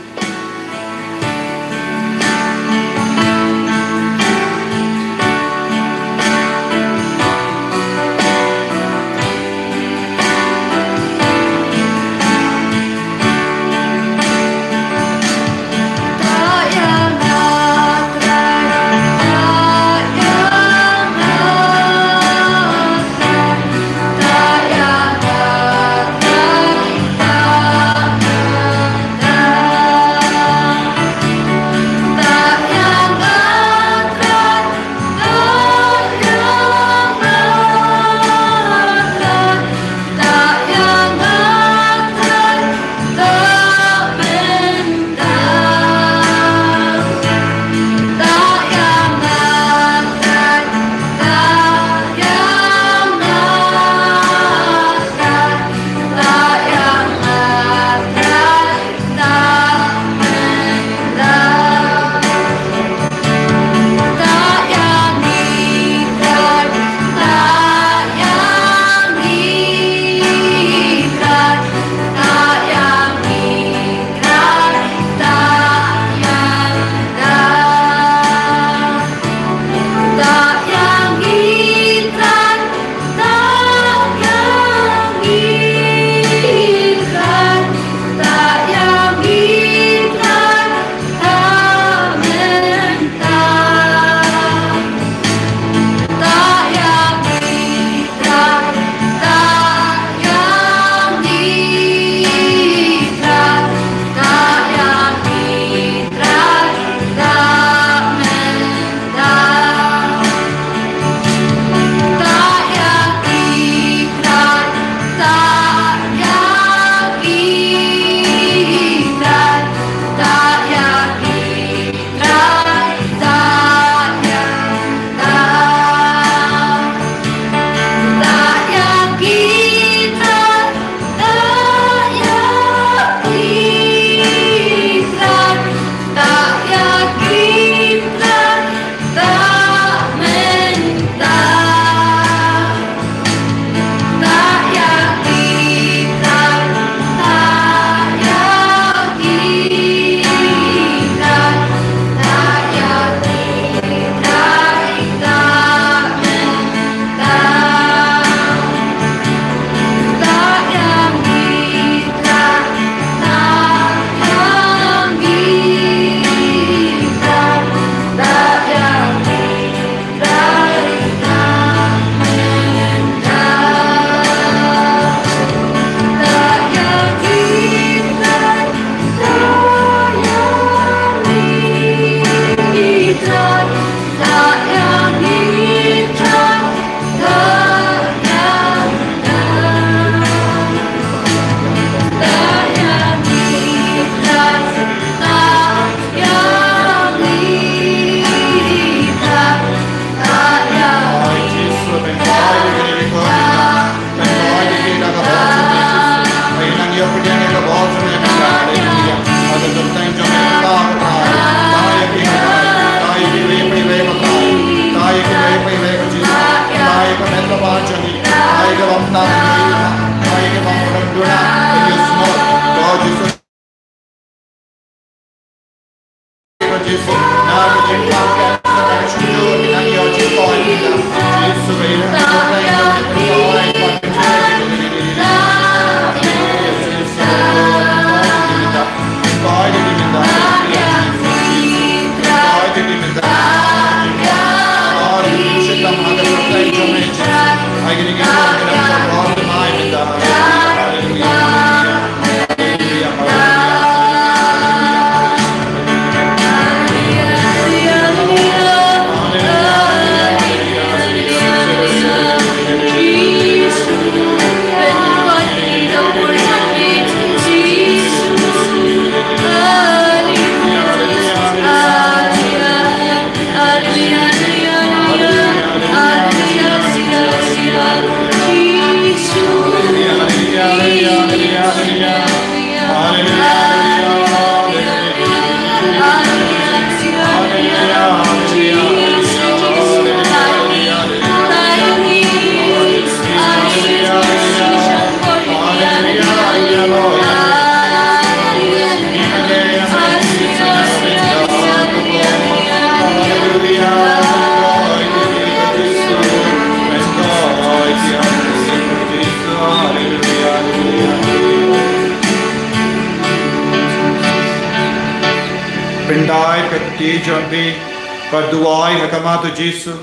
Perdoai hakamato Jesu,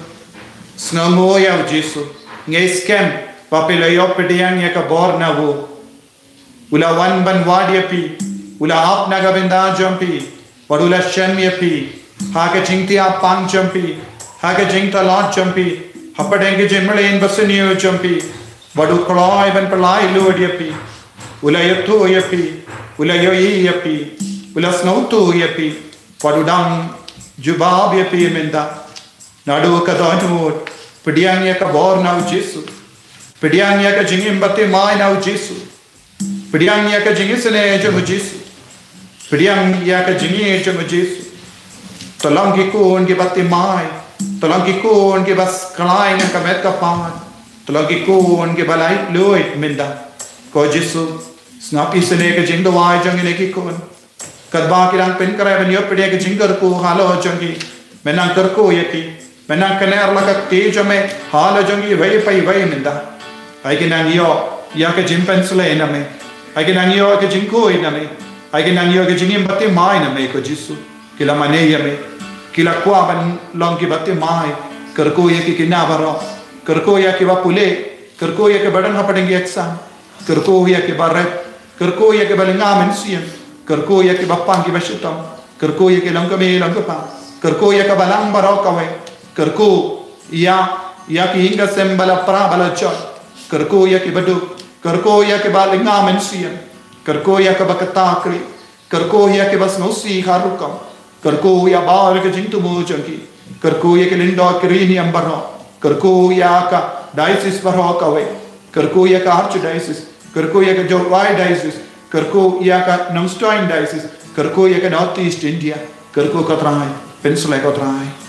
snamoya Jesu, ngeskem papilayo pediang ya kabor na wo, ula wan ban wadiapi, ula ap nagabenda jampi, padula shenmiapi, haga jingti ap pang jampi, haga jingta lot jampi, hapadenge jemale in basenio jampi, badu koloi ban palai luadiapi, ula yotu yapi, ula yoi yapi, ula snautu yapi, padudang Jubab ya pi menda, nadu kadonut, pediang ya kabor na Jesu, pediang ya ka jingim bate mai na Jesu, pediang ya ka jingisne jom Jesu, pediang ya ka jingi jom Jesu, tolong kikun ke bate mai, tolong kikun ke bas kalai na kamet kapan, tolong kikun ke balai luit menda, ko Jesu, snap isne ka jing dawai jangine kikun. Kadba kirang pen kare ben yo pede ke jingkar ko halo jangi menang kar ko yaki menang kaner laka te jame halo jangi vai pai vai minda ai ke nang yo ya ke jim pensle na me ai ke nang yo ke jingko ina me ai ke nang yo ke jingim batte mai na me ko Jesu kila mane ya me kila kwa ban long ki batte mai kar ko yaki ke na baro kar ko yaki ba pule kar ko yaki badan ha padenge exam kar ko yaki baret kar ko yaki balinga mensian Kerko ya ke bapang ki bashitam, kerko ya ke langkame langkapa, kerko ya ke balang barau kawe, kerko ya ki hingga sembala pra bala chot, kerko ya ke badu, kerko ya ke balinga mensian, kerko ya ke bakatakri, kerko ya ke basnosi harukam, kerko ya bar ke jintu mujangki, kerko ya ke lindo kirini ambaro, kerko ya ka diocese barau kawe, kerko ya ke archdiocese, kerko ya ke Jolwai diocese. Kerko ia ka Nongstoin diocese, kerko ia ka North East India, kerko ka trai, Peninsula ka trai.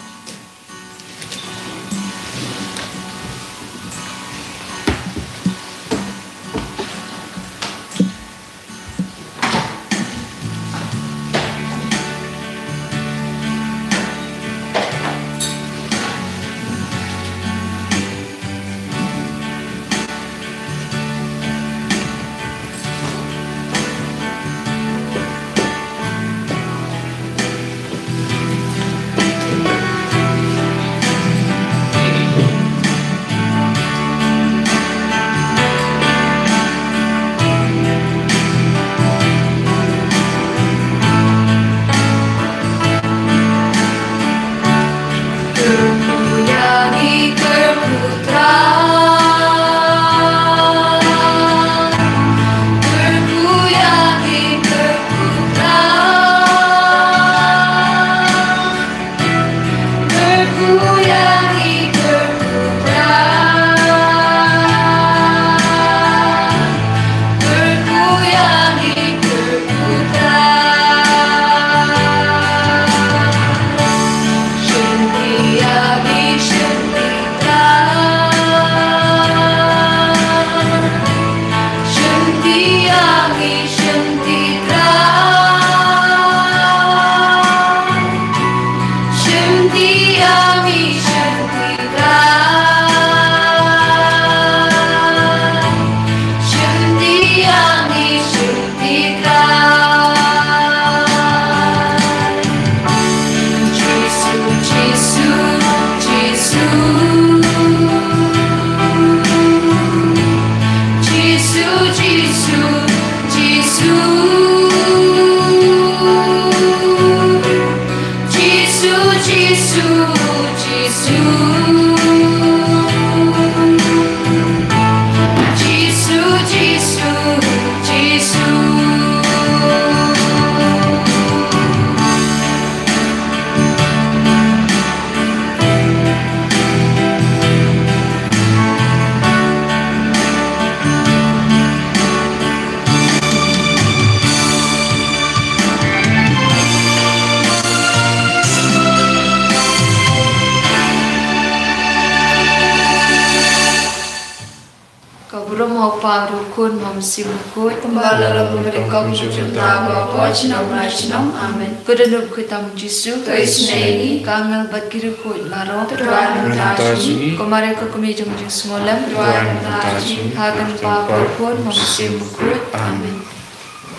Rukun mamsim kut kembali lagu mereka mencinta Bapa Cinam Cinam Amin. Kedalam kita Yesus Tuhan ini kangal bat kiri kut laro Tuhan mentaji kemarin ke kami jam semalam Tuhan mentaji hagan papa pun mamsim kut Amin.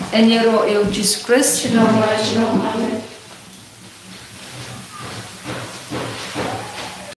Enyero yang Jesus Christ Cinam Cinam Amin.